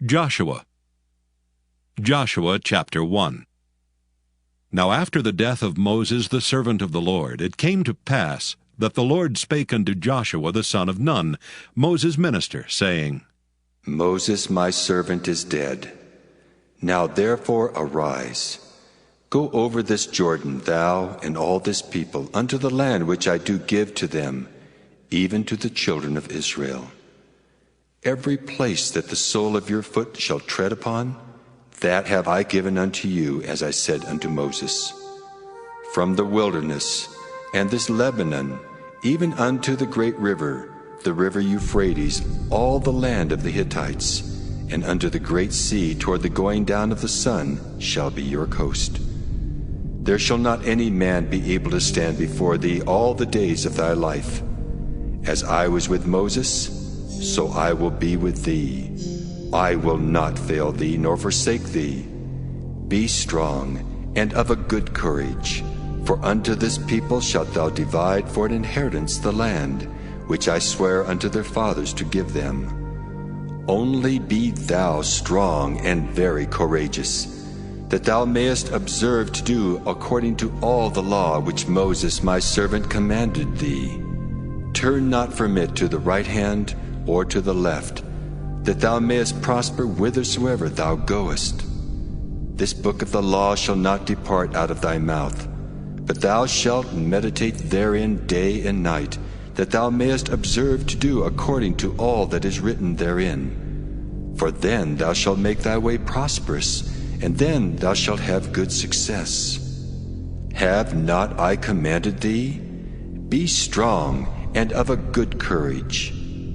Joshua chapter 1. Now after the death of Moses the servant of the Lord, it came to pass that the Lord spake unto Joshua the son of Nun, Moses' minister, saying, Moses my servant is dead. Now therefore arise, go over this Jordan, thou and all this people, unto the land which I do give to them, even to the children of Israel. Every place that the sole of your foot shall tread upon, that have I given unto you, as I said unto Moses. From the wilderness and this Lebanon, even unto the great river, the river Euphrates, all the land of the Hittites, and unto the great sea toward the going down of the sun shall be your coast. There shall not any man be able to stand before thee all the days of thy life. As I was with Moses, so I will be with thee. I will not fail thee nor forsake thee. Be strong and of a good courage, for unto this people shalt thou divide for an inheritance the land, which I swear unto their fathers to give them. Only be thou strong and very courageous, that thou mayest observe to do according to all the law which Moses my servant commanded thee. Turn not from it to the right hand or to the left, that thou mayest prosper whithersoever thou goest. This book of the law shall not depart out of thy mouth, but thou shalt meditate therein day and night, that thou mayest observe to do according to all that is written therein. For then thou shalt make thy way prosperous, and then thou shalt have good success. Have not I commanded thee? Be strong and of a good courage.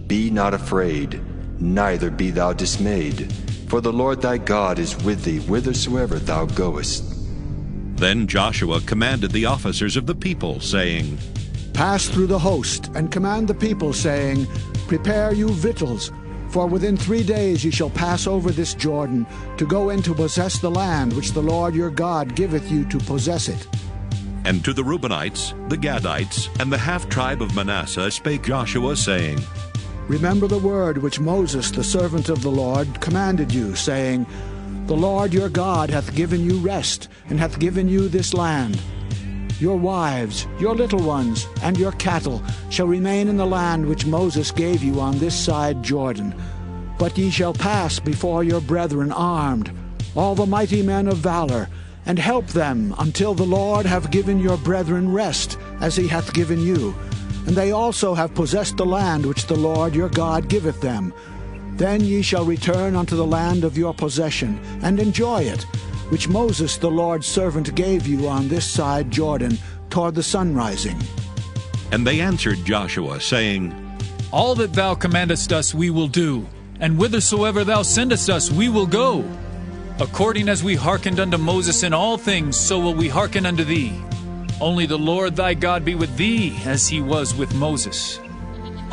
Be not afraid, neither be thou dismayed, for the Lord thy God is with thee whithersoever thou goest. Then Joshua commanded the officers of the people, saying, Pass through the host, and command the people, saying, Prepare you victuals, for within 3 days ye shall pass over this Jordan, to go in to possess the land which the Lord your God giveth you to possess it. And to the Reubenites, the Gadites, and the half-tribe of Manasseh spake Joshua, saying, Remember the word which Moses the servant of the Lord commanded you, saying, The Lord your God hath given you rest, and hath given you this land. Your wives, your little ones, and your cattle shall remain in the land which Moses gave you on this side Jordan. But ye shall pass before your brethren armed, all the mighty men of valor, and help them until the Lord have given your brethren rest, as he hath given you. And they also have possessed the land which the Lord your God giveth them. Then ye shall return unto the land of your possession, and enjoy it, which Moses the Lord's servant gave you on this side Jordan, toward the sunrising. And they answered Joshua, saying, All that thou commandest us we will do, and whithersoever thou sendest us we will go. According as we hearkened unto Moses in all things, so will we hearken unto thee. Only the Lord thy God be with thee, as he was with Moses.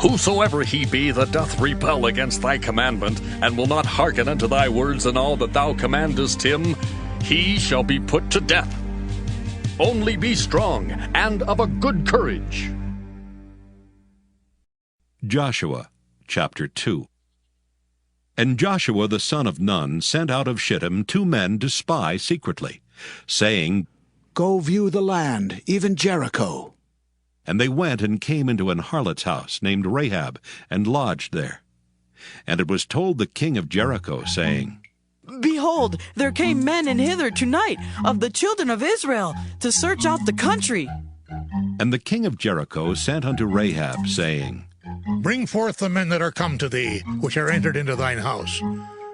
Whosoever he be that doth rebel against thy commandment, and will not hearken unto thy words in all that thou commandest him, he shall be put to death. Only be strong and of a good courage. Joshua chapter 2. And Joshua the son of Nun sent out of Shittim 2 men to spy secretly, saying, Go view the land, even Jericho. And they went and came into an harlot's house named Rahab, and lodged there. And it was told the king of Jericho, saying, Behold, there came men in hither tonight of the children of Israel to search out the country. And the king of Jericho sent unto Rahab, saying, Bring forth the men that are come to thee, which are entered into thine house,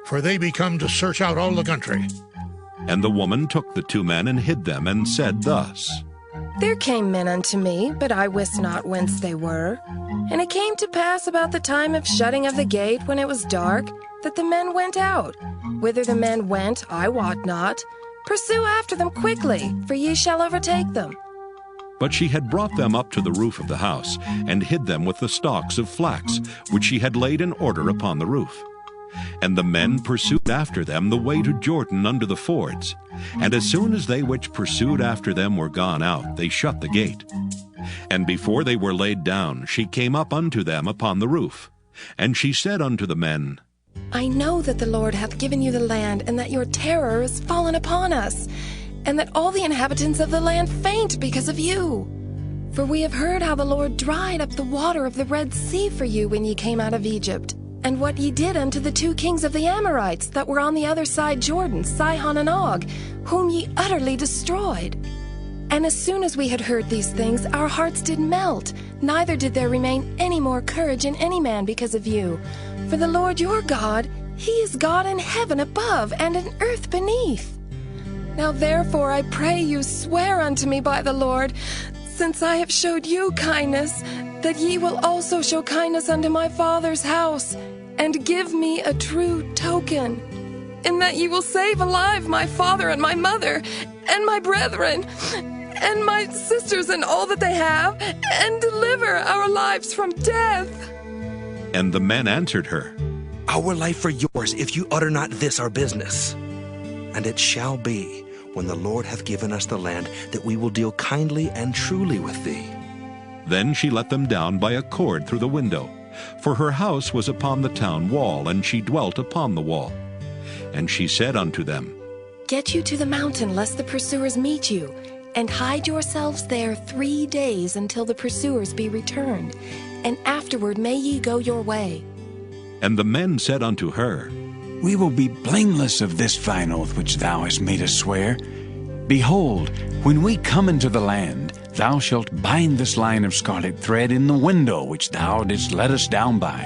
for they be come to search out all the country. And the woman took the 2 men and hid them, and said thus, There came men unto me, but I wist not whence they were. And it came to pass about the time of shutting of the gate, when it was dark, that the men went out. Whither the men went, I wot not. Pursue after them quickly, for ye shall overtake them. But she had brought them up to the roof of the house, and hid them with the stalks of flax, which she had laid in order upon the roof. And the men pursued after them the way to Jordan under the fords. And as soon as they which pursued after them were gone out, they shut the gate. And before they were laid down, she came up unto them upon the roof. And she said unto the men, I know that the Lord hath given you the land, and that your terror is fallen upon us, and that all the inhabitants of the land faint because of you. For we have heard how the Lord dried up the water of the Red Sea for you when ye came out of Egypt, and what ye did unto the 2 kings of the Amorites that were on the other side Jordan, Sihon and Og, whom ye utterly destroyed. And as soon as we had heard these things, our hearts did melt, neither did there remain any more courage in any man because of you. For the Lord your God, he is God in heaven above and in earth beneath. Now therefore I pray you, swear unto me by the Lord, since I have showed you kindness, that ye will also show kindness unto my father's house, and give me a true token, in that ye will save alive my father and my mother, and my brethren, and my sisters and all that they have, and deliver our lives from death. And the men answered her, Our life for yours, if you utter not this our business. And it shall be, when the Lord hath given us the land, that we will deal kindly and truly with thee. Then she let them down by a cord through the window, for her house was upon the town wall, and she dwelt upon the wall. And she said unto them, Get you to the mountain, lest the pursuers meet you, and hide yourselves there 3 days until the pursuers be returned, and afterward may ye go your way. And the men said unto her, We will be blameless of this thine oath which thou hast made us swear. Behold, when we come into the land, thou shalt bind this line of scarlet thread in the window which thou didst let us down by,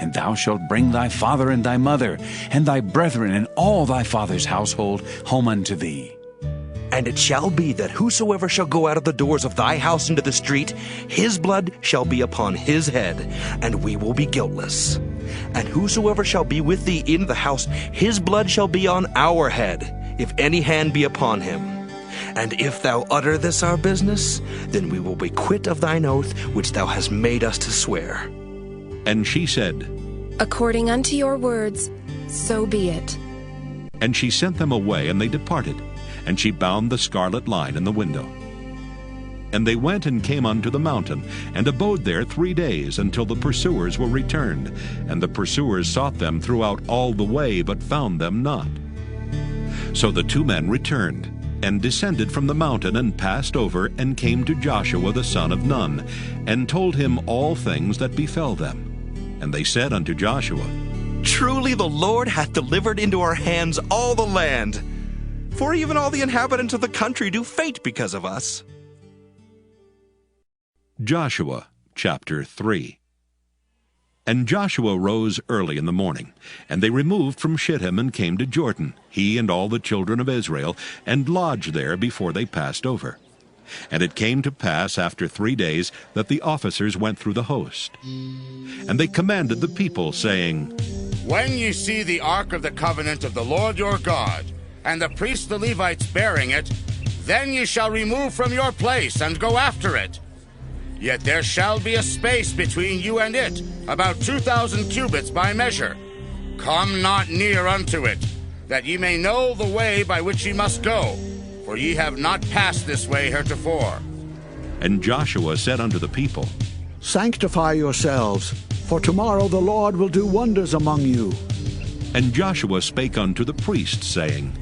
and thou shalt bring thy father and thy mother, and thy brethren and all thy father's household home unto thee. And it shall be that whosoever shall go out of the doors of thy house into the street, his blood shall be upon his head, and we will be guiltless. And whosoever shall be with thee in the house, his blood shall be on our head, if any hand be upon him. And if thou utter this our business, then we will be quit of thine oath which thou hast made us to swear. And she said, According unto your words, so be it. And she sent them away, and they departed. And she bound the scarlet line in the window. And they went and came unto the mountain, and abode there 3 days, until the pursuers were returned. And the pursuers sought them throughout all the way, but found them not. So the 2 men returned, and descended from the mountain, and passed over, and came to Joshua the son of Nun, and told him all things that befell them. And they said unto Joshua, Truly the Lord hath delivered into our hands all the land, for even all the inhabitants of the country do faint because of us. Joshua chapter 3. And Joshua rose early in the morning, and they removed from Shittim and came to Jordan, he and all the children of Israel, and lodged there before they passed over. And it came to pass after 3 days that the officers went through the host. And they commanded the people, saying, When ye see the ark of the covenant of the Lord your God, and the priests the Levites bearing it, then ye shall remove from your place and go after it. Yet there shall be a space between you and it, about 2,000 cubits by measure. Come not near unto it, that ye may know the way by which ye must go, for ye have not passed this way heretofore. And Joshua said unto the people, Sanctify yourselves, for tomorrow the Lord will do wonders among you. And Joshua spake unto the priests, saying,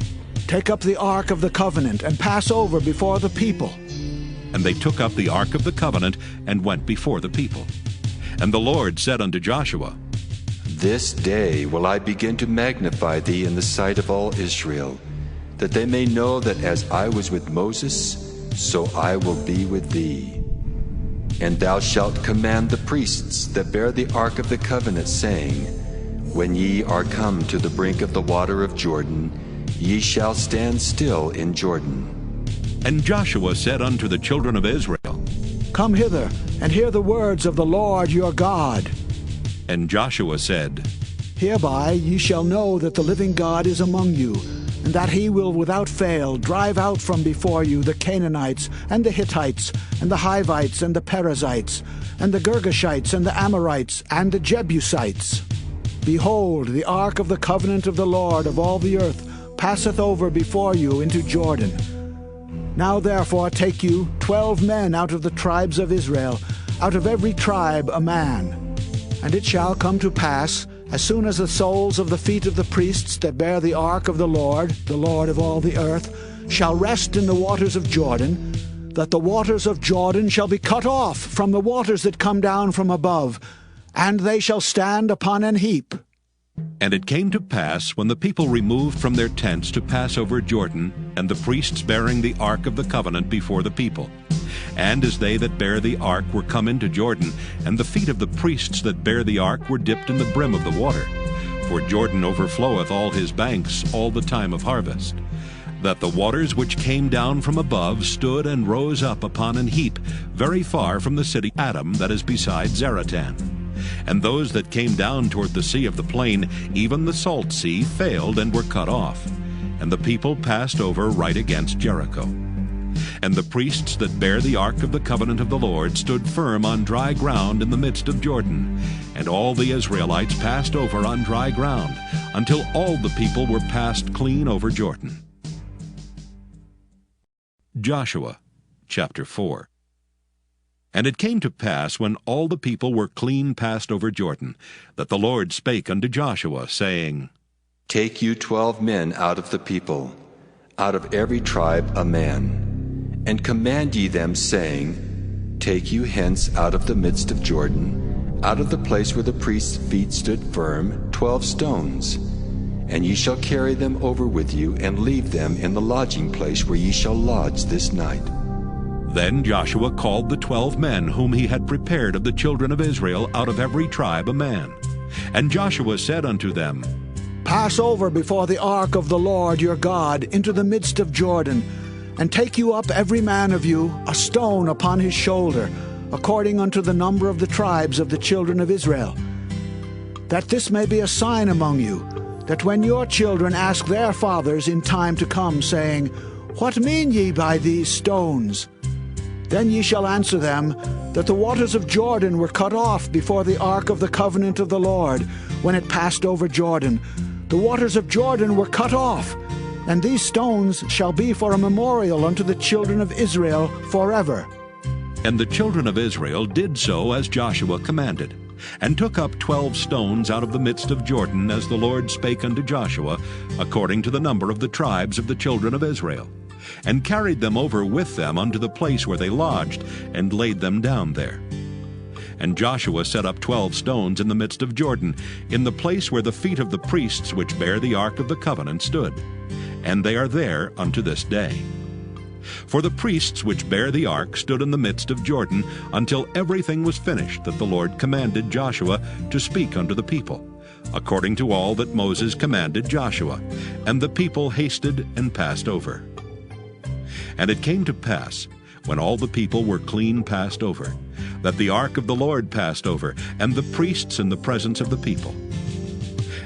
Take up the ark of the covenant, and pass over before the people. And they took up the ark of the covenant, and went before the people. And the Lord said unto Joshua, This day will I begin to magnify thee in the sight of all Israel, that they may know that as I was with Moses, so I will be with thee. And thou shalt command the priests that bear the ark of the covenant, saying, When ye are come to the brink of the water of Jordan, ye shall stand still in Jordan. And Joshua said unto the children of Israel, Come hither, and hear the words of the Lord your God. And Joshua said, Hereby ye shall know that the living God is among you, and that he will without fail drive out from before you the Canaanites, and the Hittites, and the Hivites, and the Perizzites, and the Girgashites, and the Amorites, and the Jebusites. Behold, the ark of the covenant of the Lord of all the earth passeth over before you into Jordan. Now therefore take you 12 men out of the tribes of Israel, out of every tribe a man. And it shall come to pass, As soon as the soles of the feet of the priests that bear the ark of the Lord of all the earth, shall rest in the waters of Jordan, that the waters of Jordan shall be cut off from the waters that come down from above, and they shall stand upon an heap. And it came to pass, when the people removed from their tents to pass over Jordan, and the priests bearing the ark of the covenant before the people, and as they that bear the ark were come into Jordan, and the feet of the priests that bear the ark were dipped in the brim of the water, for Jordan overfloweth all his banks all the time of harvest, that the waters which came down from above stood and rose up upon an heap very far from the city Adam that is beside Zaratan. And those that came down toward the sea of the plain, even the salt sea, failed and were cut off. And the people passed over right against Jericho. And the priests that bear the ark of the covenant of the Lord stood firm on dry ground in the midst of Jordan. And all the Israelites passed over on dry ground, until all the people were passed clean over Jordan. Joshua chapter 4. And it came to pass, when all the people were clean passed over Jordan, that the Lord spake unto Joshua, saying, Take you 12 men out of the people, out of every tribe a man, and command ye them, saying, Take you hence out of the midst of Jordan, out of the place where the priest's feet stood firm, 12 stones. And ye shall carry them over with you, and leave them in the lodging place where ye shall lodge this night. Then Joshua called the 12 men whom he had prepared of the children of Israel out of every tribe a man. And Joshua said unto them, Pass over before the ark of the Lord your God into the midst of Jordan, and take you up every man of you a stone upon his shoulder, according unto the number of the tribes of the children of Israel, that this may be a sign among you, that when your children ask their fathers in time to come, saying, What mean ye by these stones? Then ye shall answer them, that the waters of Jordan were cut off before the ark of the covenant of the Lord, when it passed over Jordan. The waters of Jordan were cut off, and these stones shall be for a memorial unto the children of Israel forever. And the children of Israel did so as Joshua commanded, and took up 12 stones out of the midst of Jordan, as the Lord spake unto Joshua, according to the number of the tribes of the children of Israel, and carried them over with them unto the place where they lodged, and laid them down there. And Joshua set up 12 stones in the midst of Jordan, in the place where the feet of the priests which bear the ark of the covenant stood, and they are there unto this day. For the priests which bear the ark stood in the midst of Jordan, until everything was finished that the Lord commanded Joshua to speak unto the people, according to all that Moses commanded Joshua. And the people hasted and passed over. And it came to pass, when all the people were clean passed over, that the ark of the Lord passed over, and the priests in the presence of the people.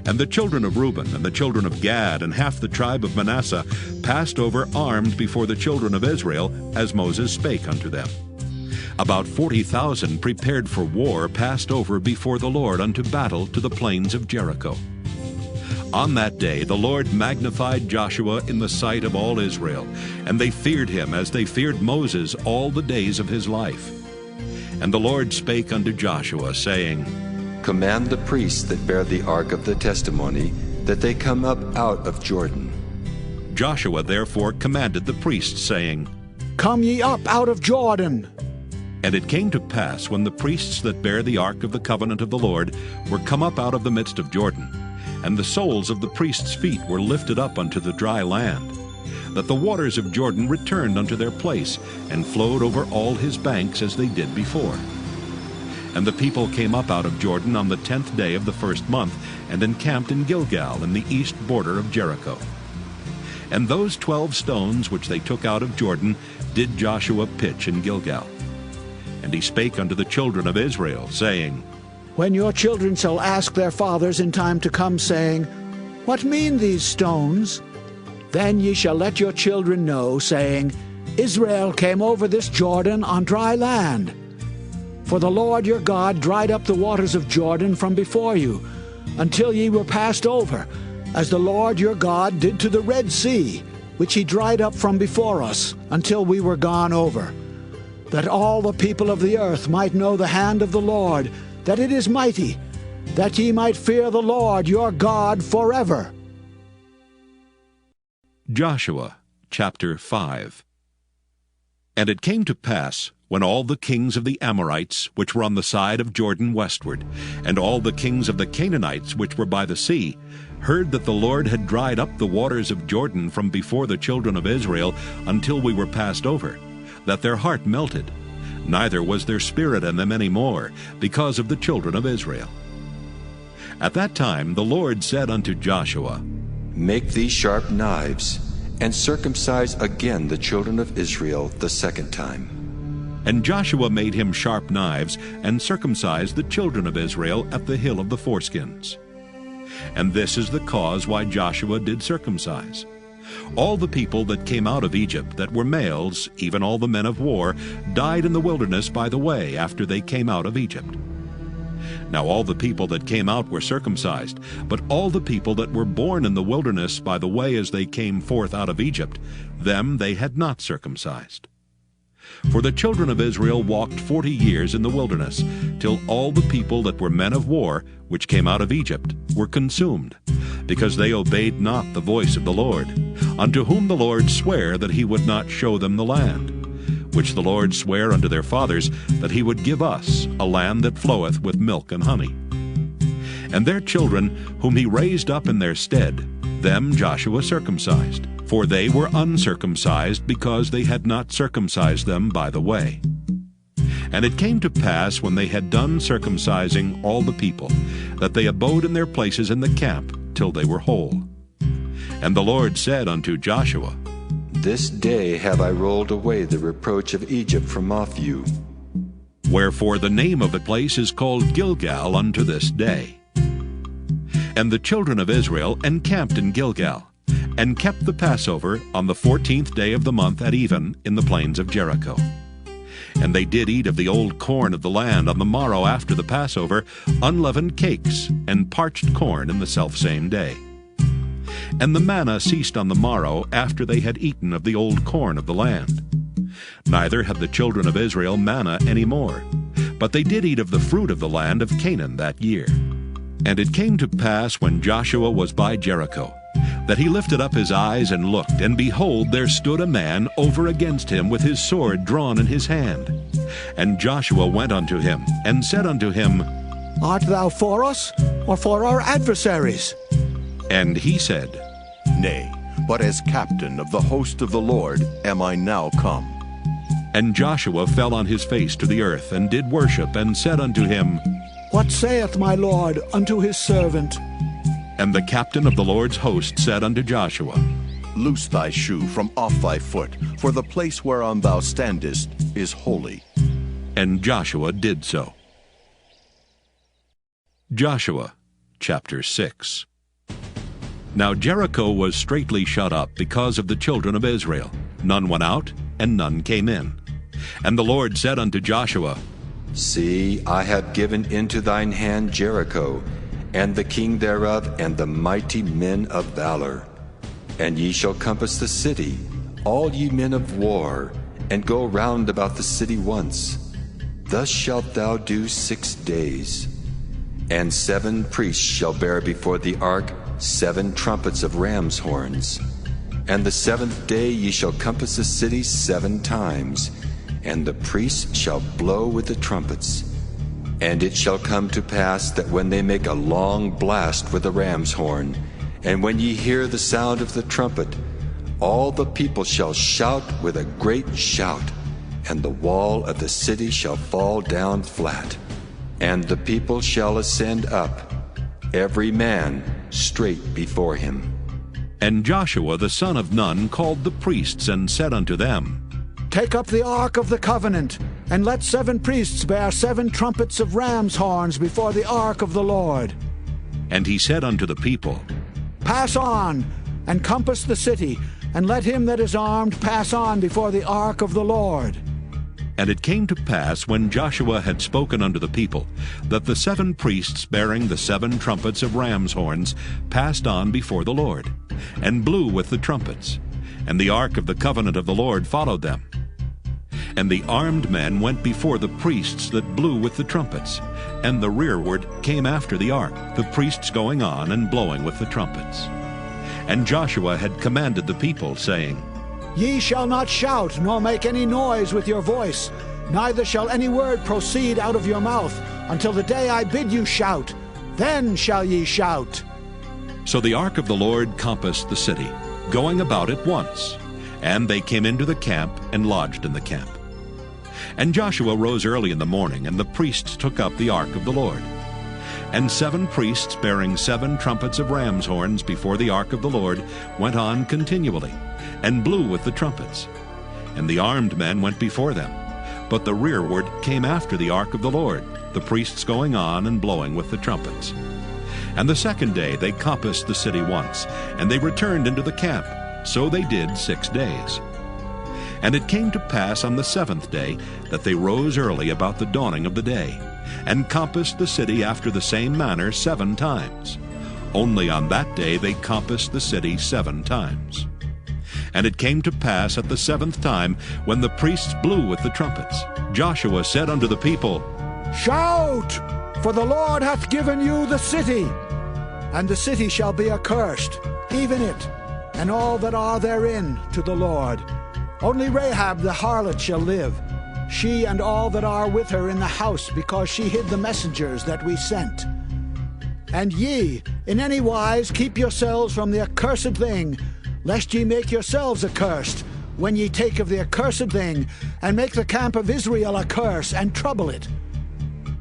And the children of Reuben and the children of Gad and half the tribe of Manasseh passed over armed before the children of Israel, as Moses spake unto them. About 40,000 prepared for war passed over before the Lord unto battle to the plains of Jericho. On that day the Lord magnified Joshua in the sight of all Israel, and they feared him as they feared Moses all the days of his life. And the Lord spake unto Joshua, saying, Command the priests that bear the ark of the testimony, that they come up out of Jordan. Joshua therefore commanded the priests, saying, Come ye up out of Jordan. And it came to pass, when the priests that bear the ark of the covenant of the Lord were come up out of the midst of Jordan, and the soles of the priests' feet were lifted up unto the dry land, that the waters of Jordan returned unto their place, and flowed over all his banks as they did before. And the people came up out of Jordan on the 10th day of the first month, and encamped in Gilgal in the east border of Jericho. And those 12 stones which they took out of Jordan did Joshua pitch in Gilgal. And he spake unto the children of Israel, saying, When your children shall ask their fathers in time to come, saying, What mean these stones? Then ye shall let your children know, saying, Israel came over this Jordan on dry land. For the Lord your God dried up the waters of Jordan from before you, until ye were passed over, as the Lord your God did to the Red Sea, which he dried up from before us, until we were gone over, that all the people of the earth might know the hand of the Lord, that it is mighty, that ye might fear the Lord your God forever. Joshua chapter 5. And it came to pass, when all the kings of the Amorites, which were on the side of Jordan westward, and all the kings of the Canaanites, which were by the sea, heard that the Lord had dried up the waters of Jordan from before the children of Israel until we were passed over, that their heart melted, neither was there spirit in them any more, because of the children of Israel. At that time the Lord said unto Joshua, Make thee sharp knives, and circumcise again the children of Israel the second time. And Joshua made him sharp knives, and circumcised the children of Israel at the hill of the foreskins. And this is the cause why Joshua did circumcise. All the people that came out of Egypt that were males, even all the men of war, died in the wilderness by the way after they came out of Egypt. Now all the people that came out were circumcised, but all the people that were born in the wilderness by the way as they came forth out of Egypt, them they had not circumcised. For the children of Israel walked 40 years in the wilderness, till all the people that were men of war, which came out of Egypt, were consumed, because they obeyed not the voice of the Lord, unto whom the Lord sware that he would not show them the land, which the Lord sware unto their fathers, that he would give us a land that floweth with milk and honey. And their children, whom he raised up in their stead, them Joshua circumcised, for they were uncircumcised, because they had not circumcised them by the way. And it came to pass, when they had done circumcising all the people, that they abode in their places in the camp till they were whole. And the Lord said unto Joshua, This day have I rolled away the reproach of Egypt from off you. Wherefore the name of the place is called Gilgal unto this day. And the children of Israel encamped in Gilgal, and kept the Passover on the 14th day of the month at even in the plains of Jericho. And they did eat of the old corn of the land on the morrow after the Passover, unleavened cakes, and parched corn in the selfsame day. And the manna ceased on the morrow after they had eaten of the old corn of the land. Neither had the children of Israel manna any more, but they did eat of the fruit of the land of Canaan that year. And it came to pass, when Joshua was by Jericho, that he lifted up his eyes and looked, and behold, there stood a man over against him with his sword drawn in his hand. And Joshua went unto him, and said unto him, Art thou for us, or for our adversaries? And he said, Nay, but as captain of the host of the Lord am I now come. And Joshua fell on his face to the earth, and did worship, and said unto him, What saith my Lord unto his servant? And the captain of the Lord's host said unto Joshua, Loose thy shoe from off thy foot, for the place whereon thou standest is holy. And Joshua did so. Joshua chapter 6. Now Jericho was straitly shut up because of the children of Israel. None went out, and none came in. And the Lord said unto Joshua, See, I have given into thine hand Jericho, and the king thereof, and the mighty men of valor. And ye shall compass the city, all ye men of war, and go round about the city once. Thus shalt thou do 6 days. And 7 priests shall bear before the ark 7 trumpets of ram's horns. And the 7th day ye shall compass the city 7 times, and the priests shall blow with the trumpets. And it shall come to pass that when they make a long blast with the ram's horn, and when ye hear the sound of the trumpet, all the people shall shout with a great shout, and the wall of the city shall fall down flat, and the people shall ascend up, every man straight before him. And Joshua the son of Nun called the priests, and said unto them, Take up the ark of the covenant, and let 7 priests bear 7 trumpets of ram's horns before the ark of the Lord. And he said unto the people, Pass on, and compass the city, and let him that is armed pass on before the ark of the Lord. And it came to pass, when Joshua had spoken unto the people, that the 7 priests bearing the 7 trumpets of ram's horns passed on before the Lord, and blew with the trumpets. And the ark of the covenant of the Lord followed them. And the armed men went before the priests that blew with the trumpets, and the rearward came after the ark, the priests going on and blowing with the trumpets. And Joshua had commanded the people, saying, Ye shall not shout, nor make any noise with your voice, neither shall any word proceed out of your mouth, until the day I bid you shout. Then shall ye shout. So the ark of the Lord compassed the city, going about it once. And they came into the camp and lodged in the camp. And Joshua rose early in the morning, and the priests took up the ark of the Lord. And 7 priests bearing 7 trumpets of ram's horns before the ark of the Lord went on continually, and blew with the trumpets. And the armed men went before them, but the rearward came after the ark of the Lord, the priests going on and blowing with the trumpets. And the second day they compassed the city once, and they returned into the camp. So they did 6 days. And it came to pass on the 7th day that they rose early about the dawning of the day, and compassed the city after the same manner 7 times. Only on that day they compassed the city 7 times. And it came to pass at the 7th time, when the priests blew with the trumpets, Joshua said unto the people, Shout, for the Lord hath given you the city. And the city shall be accursed, even it, and all that are therein, to the Lord. Only Rahab the harlot shall live, she and all that are with her in the house, because she hid the messengers that we sent. And ye, in any wise, keep yourselves from the accursed thing, lest ye make yourselves accursed, when ye take of the accursed thing, and make the camp of Israel a curse, and trouble it.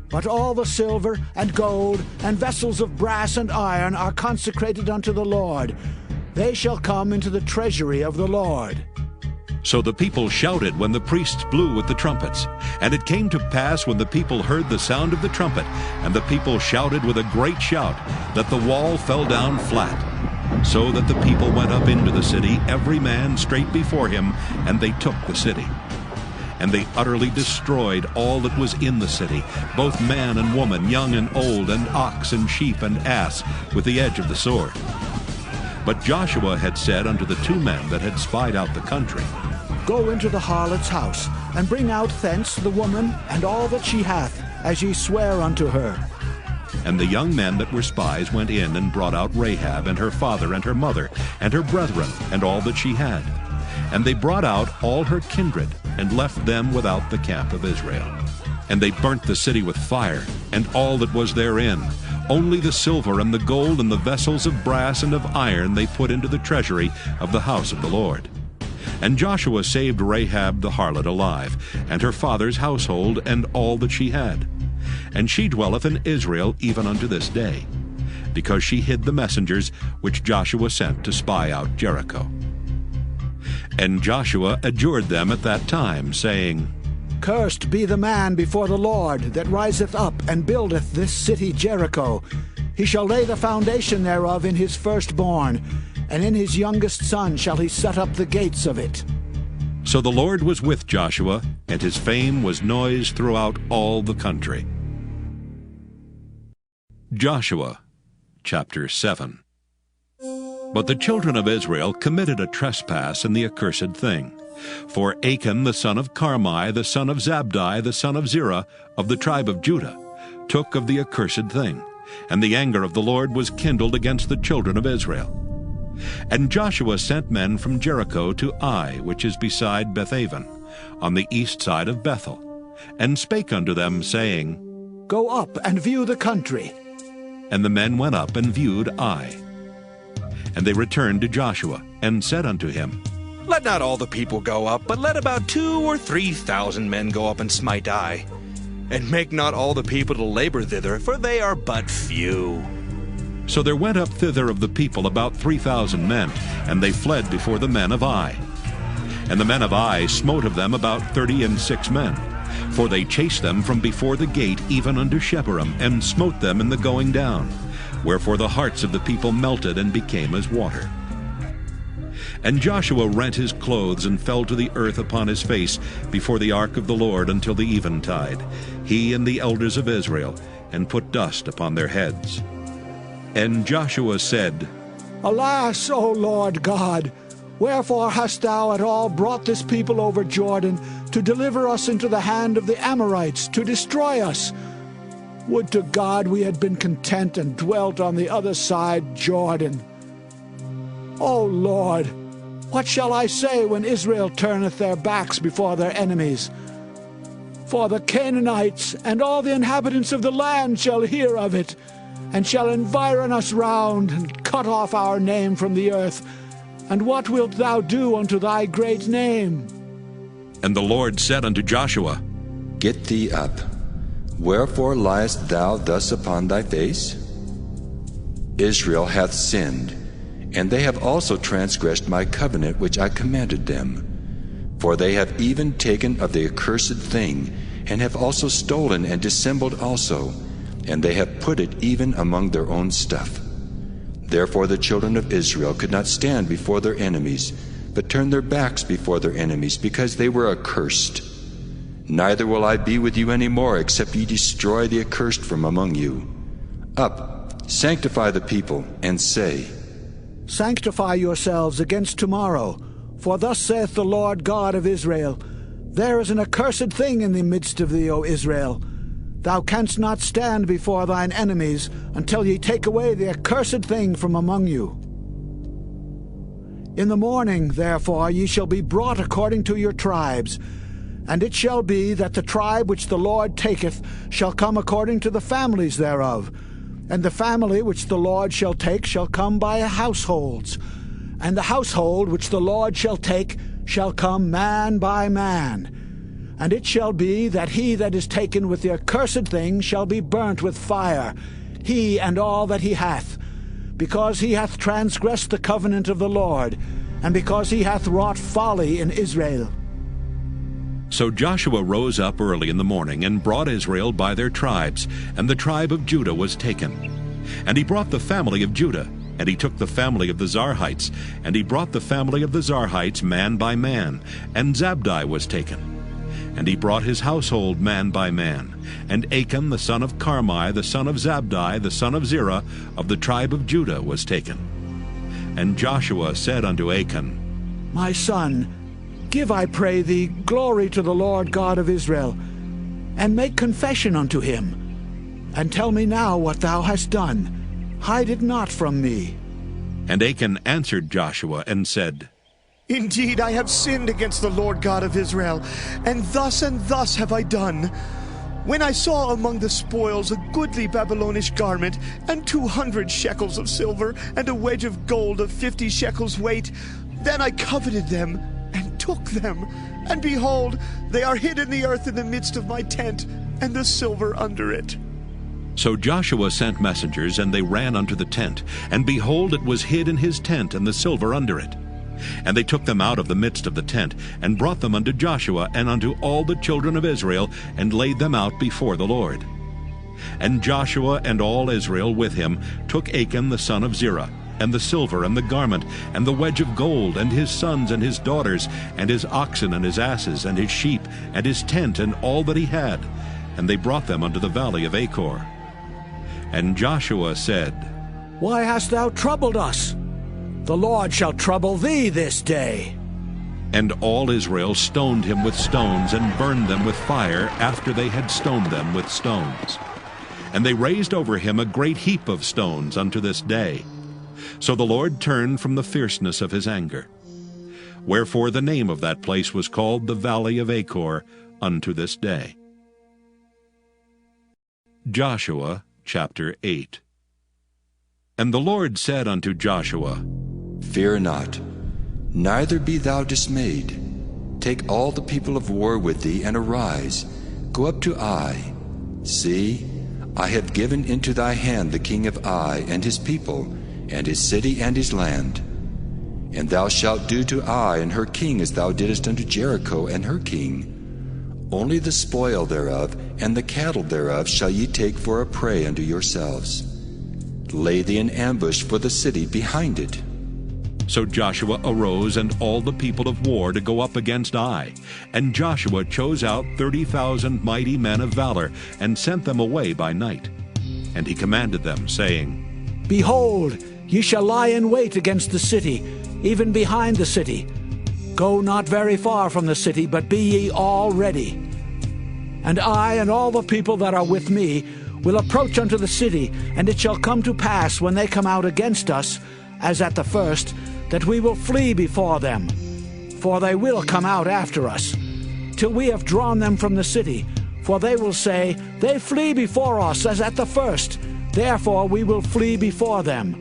But all the silver and gold and vessels of brass and iron are consecrated unto the Lord. They shall come into the treasury of the Lord. So the people shouted when the priests blew with the trumpets. And it came to pass, when the people heard the sound of the trumpet, and the people shouted with a great shout, that the wall fell down flat. So that the people went up into the city, every man straight before him, and they took the city. And they utterly destroyed all that was in the city, both man and woman, young and old, and ox and sheep and ass, with the edge of the sword. But Joshua had said unto the 2 men that had spied out the country, Go into the harlot's house, and bring out thence the woman and all that she hath, as ye swear unto her. And the young men that were spies went in and brought out Rahab and her father and her mother and her brethren and all that she had. And they brought out all her kindred, and left them without the camp of Israel. And they burnt the city with fire, and all that was therein. Only the silver and the gold and the vessels of brass and of iron they put into the treasury of the house of the Lord. And Joshua saved Rahab the harlot alive, and her father's household, and all that she had. And she dwelleth in Israel even unto this day, because she hid the messengers which Joshua sent to spy out Jericho. And Joshua adjured them at that time, saying, Cursed be the man before the Lord, that riseth up and buildeth this city Jericho. He shall lay the foundation thereof in his firstborn, and in his youngest son shall he set up the gates of it. So the Lord was with Joshua, and his fame was noised throughout all the country. Joshua chapter 7. But the children of Israel committed a trespass in the accursed thing. For Achan the son of Carmi, the son of Zabdi, the son of Zerah, of the tribe of Judah, took of the accursed thing, and the anger of the Lord was kindled against the children of Israel. And Joshua sent men from Jericho to Ai, which is beside Bethaven, on the east side of Bethel, and spake unto them, saying, Go up and view the country. And the men went up and viewed Ai. And they returned to Joshua, and said unto him, Let not all the people go up, but let about 2,000 or 3,000 men go up and smite Ai. And make not all the people to labor thither, for they are but few. So there went up thither of the people about 3,000 men, and they fled before the men of Ai. And the men of Ai smote of them about 36 men, for they chased them from before the gate even unto Shebarim, and smote them in the going down, wherefore the hearts of the people melted and became as water. And Joshua rent his clothes, and fell to the earth upon his face before the ark of the Lord until the eventide, he and the elders of Israel, and put dust upon their heads. And Joshua said, Alas, O Lord God, Wherefore hast thou at all brought this people over Jordan to deliver us into the hand of the Amorites, to destroy us? Would to God we had been content and dwelt on the other side Jordan. O Lord, what shall I say when Israel turneth their backs before their enemies? For the Canaanites and all the inhabitants of the land shall hear of it, and shall environ us round, and cut off our name from the earth. And what wilt thou do unto thy great name? And the Lord said unto Joshua, Get thee up. Wherefore liest thou thus upon thy face? Israel hath sinned, and they have also transgressed my covenant which I commanded them. For they have even taken of the accursed thing, and have also stolen and dissembled also, and they have put it even among their own stuff. Therefore the children of Israel could not stand before their enemies, but turned their backs before their enemies, because they were accursed. Neither will I be with you any more, except ye destroy the accursed from among you. Up, sanctify the people, and say, Sanctify yourselves against tomorrow, for thus saith the Lord God of Israel, There is an accursed thing in the midst of thee, O Israel. Thou canst not stand before thine enemies until ye take away the accursed thing from among you. In the morning, therefore, ye shall be brought according to your tribes. And it shall be that the tribe which the Lord taketh shall come according to the families thereof. And the family which the Lord shall take shall come by households. And the household which the Lord shall take shall come man by man. And it shall be that he that is taken with the accursed thing shall be burnt with fire, he and all that he hath, because he hath transgressed the covenant of the Lord, and because he hath wrought folly in Israel. So Joshua rose up early in the morning, and brought Israel by their tribes, and the tribe of Judah was taken. And he brought the family of Judah, and he took the family of the Zarhites, and he brought the family of the Zarhites man by man, and Zabdi was taken. And he brought his household man by man. And Achan the son of Carmi, the son of Zabdi, the son of Zerah, of the tribe of Judah, was taken. And Joshua said unto Achan, My son, give, I pray thee, glory to the Lord God of Israel, and make confession unto him. And tell me now what thou hast done. Hide it not from me. And Achan answered Joshua and said, Indeed, I have sinned against the Lord God of Israel, and thus have I done. When I saw among the spoils a goodly Babylonish garment, and 200 shekels of silver, and a wedge of gold of 50 shekels weight, then I coveted them, and took them. And behold, they are hid in the earth in the midst of my tent, and the silver under it. So Joshua sent messengers, and they ran unto the tent, and behold, it was hid in his tent, and the silver under it. And they took them out of the midst of the tent, and brought them unto Joshua and unto all the children of Israel, and laid them out before the Lord. And Joshua and all Israel with him took Achan the son of Zerah, and the silver, and the garment, and the wedge of gold, and his sons and his daughters, and his oxen and his asses, and his sheep, and his tent, and all that he had. And they brought them unto the valley of Achor. And Joshua said, Why hast thou troubled us? The Lord shall trouble thee this day. And all Israel stoned him with stones, and burned them with fire, after they had stoned them with stones. And they raised over him a great heap of stones unto this day. So the Lord turned from the fierceness of his anger. Wherefore the name of that place was called the Valley of Achor unto this day. Joshua chapter 8. And the Lord said unto Joshua, Fear not, neither be thou dismayed. Take all the people of war with thee, and arise, go up to Ai. See, I have given into thy hand the king of Ai, and his people, and his city, and his land. And thou shalt do to Ai and her king as thou didst unto Jericho and her king. Only the spoil thereof and the cattle thereof shall ye take for a prey unto yourselves. Lay thee in ambush for the city behind it. So Joshua arose, and all the people of war, to go up against Ai. And Joshua chose out 30,000 mighty men of valor, and sent them away by night. And he commanded them, saying, Behold, Ye shall lie in wait against the city, even behind the city. Go not very far from the city, but be ye all ready. And I and all the people that are with me will approach unto the city, and it shall come to pass, when they come out against us, as at the first, that we will flee before them. For they will come out after us, till we have drawn them from the city. For they will say, They flee before us as at the first, therefore we will flee before them.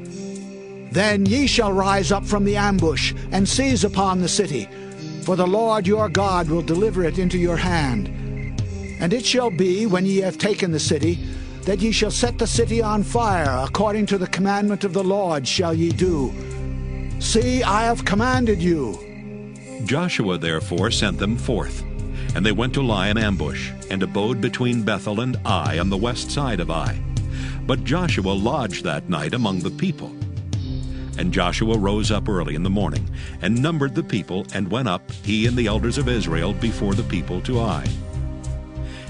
Then ye shall rise up from the ambush, and seize upon the city, for the Lord your God will deliver it into your hand. And it shall be, when ye have taken the city, that ye shall set the city on fire, according to the commandment of the Lord shall ye do. See, I have commanded you. Joshua therefore sent them forth, and they went to lie in ambush, and abode between Bethel and Ai on the west side of Ai. But Joshua lodged that night among the people. And Joshua rose up early in the morning, and numbered the people, and went up, he and the elders of Israel, before the people to Ai.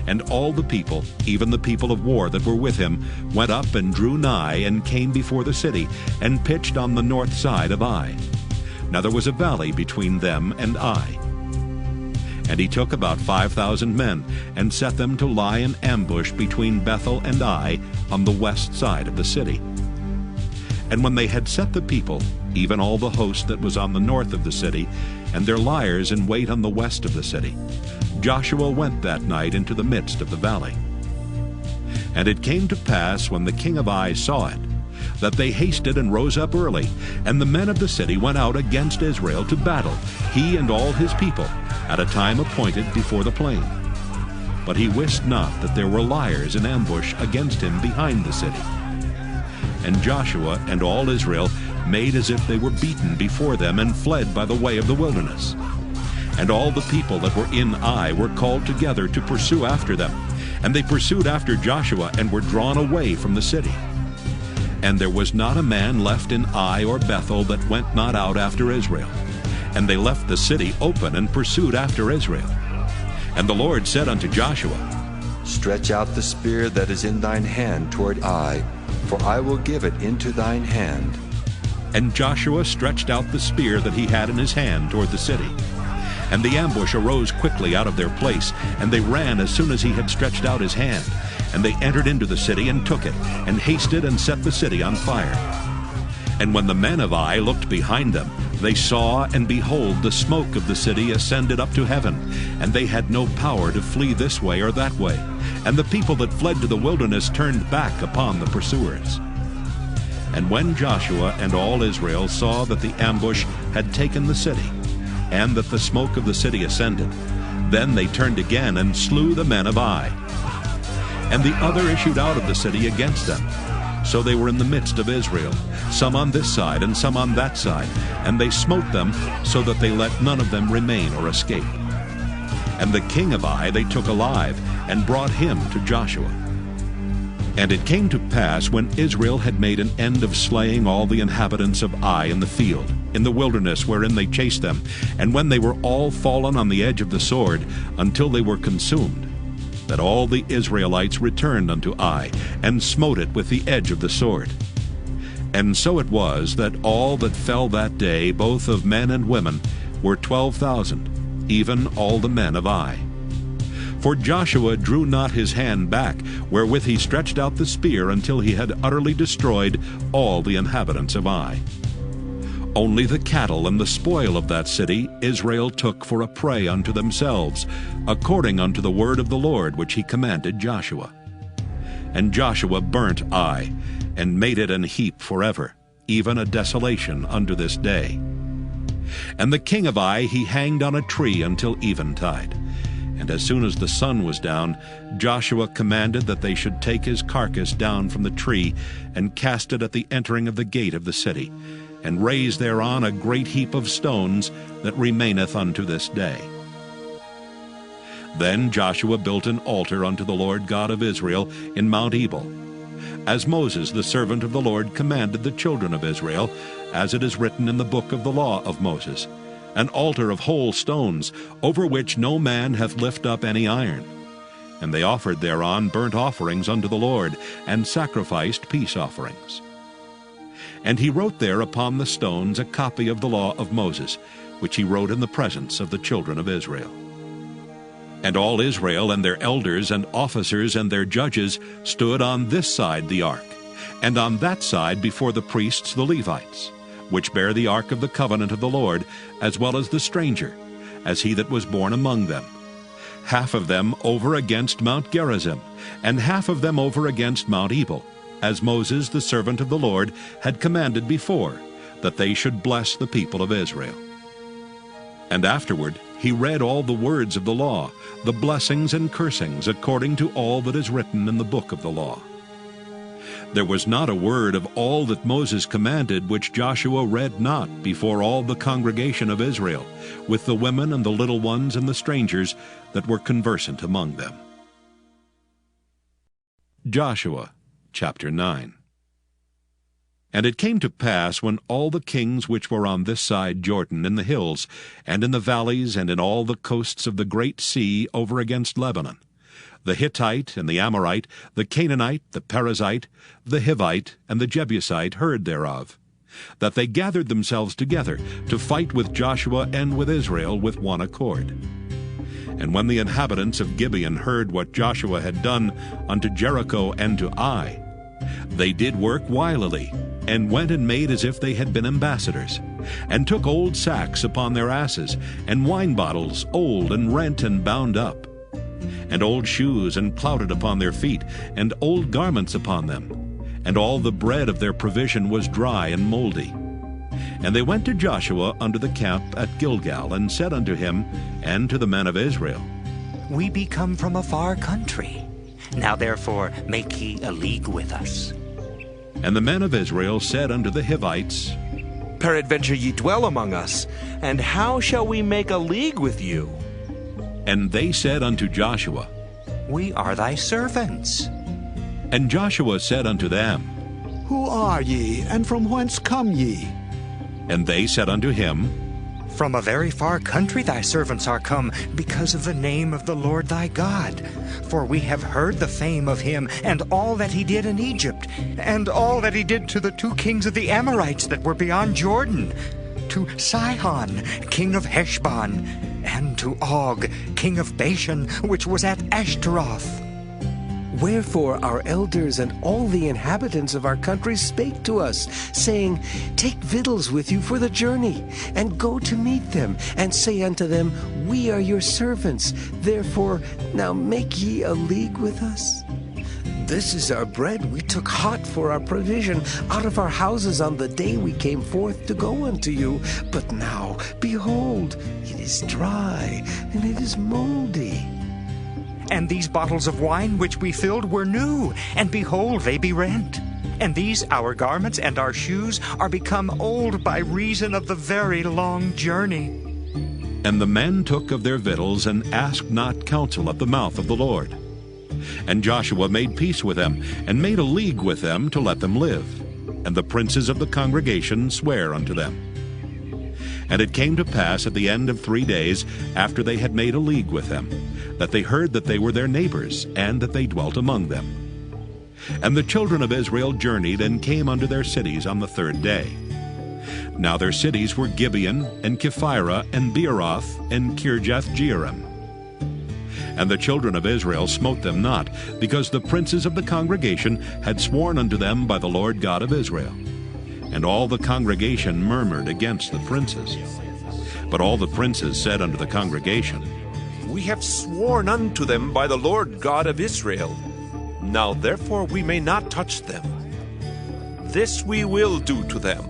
And all the people, even the people of war that were with him, went up and drew nigh, and came before the city, and pitched on the north side of Ai. Now there was a valley between them and Ai. And he took about 5,000 men, and set them to lie in ambush between Bethel and Ai on the west side of the city. And when they had set the people, even all the host that was on the north of the city, and their liers in wait on the west of the city, Joshua went that night into the midst of the valley. And it came to pass, when the king of Ai saw it, that they hasted and rose up early, and the men of the city went out against Israel to battle, he and all his people, at a time appointed before the plain. But he wist not that there were liers in ambush against him behind the city. And Joshua and all Israel made as if they were beaten before them, and fled by the way of the wilderness. And all the people that were in Ai were called together to pursue after them. And they pursued after Joshua, and were drawn away from the city. And there was not a man left in Ai or Bethel that went not out after Israel. And they left the city open, and pursued after Israel. And the Lord said unto Joshua, Stretch out the spear that is in thine hand toward Ai, for I will give it into thine hand. And Joshua stretched out the spear that he had in his hand toward the city. And the ambush arose quickly out of their place, and they ran as soon as he had stretched out his hand. And they entered into the city, and took it, and hasted and set the city on fire. And when the men of Ai looked behind them, they saw, and behold, the smoke of the city ascended up to heaven, and they had no power to flee this way or that way. And the people that fled to the wilderness turned back upon the pursuers. And when Joshua and all Israel saw that the ambush had taken the city, and that the smoke of the city ascended, then they turned again, and slew the men of Ai. And the other issued out of the city against them. So they were in the midst of Israel, some on this side and some on that side, and they smote them, so that they let none of them remain or escape. And the king of Ai they took alive, and brought him to Joshua. And it came to pass, when Israel had made an end of slaying all the inhabitants of Ai in the field, in the wilderness wherein they chased them, and when they were all fallen on the edge of the sword, until they were consumed, that all the Israelites returned unto Ai, and smote it with the edge of the sword. And so it was, that all that fell that day, both of men and women, were 12,000, even all the men of Ai. For Joshua drew not his hand back, wherewith he stretched out the spear, until he had utterly destroyed all the inhabitants of Ai. Only the cattle and the spoil of that city Israel took for a prey unto themselves, according unto the word of the Lord which he commanded Joshua. And Joshua burnt Ai, and made it an heap forever, even a desolation unto this day. And the king of Ai he hanged on a tree until eventide. And as soon as the sun was down, Joshua commanded that they should take his carcass down from the tree, and cast it at the entering of the gate of the city, and raise thereon a great heap of stones that remaineth unto this day. Then Joshua built an altar unto the Lord God of Israel in Mount Ebal, as Moses the servant of the Lord commanded the children of Israel, as it is written in the book of the law of Moses, an altar of whole stones, over which no man hath lift up any iron. And they offered thereon burnt offerings unto the Lord, and sacrificed peace offerings. And he wrote there upon the stones a copy of the law of Moses, which he wrote in the presence of the children of Israel. And all Israel and their elders and officers and their judges stood on this side the ark, and on that side before the priests the Levites, which bear the ark of the covenant of the Lord, as well as the stranger, as he that was born among them. Half of them over against Mount Gerizim, and half of them over against Mount Ebal, as Moses the servant of the Lord had commanded before, that they should bless the people of Israel. And afterward he read all the words of the law, the blessings and cursings, according to all that is written in the book of the law. There was not a word of all that Moses commanded which Joshua read not before all the congregation of Israel, with the women and the little ones and the strangers that were conversant among them. Joshua chapter 9. And it came to pass, when all the kings which were on this side Jordan, in the hills, and in the valleys, and in all the coasts of the great sea over against Lebanon, the Hittite and the Amorite, the Canaanite, the Perizzite, the Hivite, and the Jebusite heard thereof, that they gathered themselves together to fight with Joshua and with Israel with one accord. And when the inhabitants of Gibeon heard what Joshua had done unto Jericho and to Ai, they did work wilily, and went and made as if they had been ambassadors, and took old sacks upon their asses, and wine bottles old and rent and bound up, and old shoes and clouted upon their feet, and old garments upon them, and all the bread of their provision was dry and mouldy. And they went to Joshua unto the camp at Gilgal, and said unto him and to the men of Israel, We be come from a far country. Now therefore make ye a league with us. And the men of Israel said unto the Hivites, Peradventure ye dwell among us, and how shall we make a league with you? And they said unto Joshua, We are thy servants. And Joshua said unto them, Who are ye, and from whence come ye? And they said unto him, From a very far country thy servants are come, because of the name of the Lord thy God. For we have heard the fame of him, and all that he did in Egypt, and all that he did to the 2 kings of the Amorites that were beyond Jordan, to Sihon, king of Heshbon, and to Og, king of Bashan, which was at Ashtaroth. Wherefore our elders and all the inhabitants of our country spake to us, saying, Take victuals with you for the journey, and go to meet them, and say unto them, We are your servants, therefore now make ye a league with us. This is our bread we took hot for our provision out of our houses on the day we came forth to go unto you. But now, behold, it is dry, and it is moldy. And these bottles of wine which we filled were new, and behold, they be rent. And these our garments and our shoes are become old by reason of the very long journey. And the men took of their victuals, and asked not counsel at the mouth of the Lord. And Joshua made peace with them, and made a league with them to let them live. And the princes of the congregation sware unto them. And it came to pass at the end of 3 days, after they had made a league with them, that they heard that they were their neighbors, and that they dwelt among them. And the children of Israel journeyed, and came unto their cities on the 3rd day. Now their cities were Gibeon, and Kephirah, and Beeroth, and Kirjath-jearim. And the children of Israel smote them not, because the princes of the congregation had sworn unto them by the Lord God of Israel. And all the congregation murmured against the princes. But all the princes said unto the congregation, We have sworn unto them by the Lord God of Israel. Now therefore we may not touch them. This we will do to them.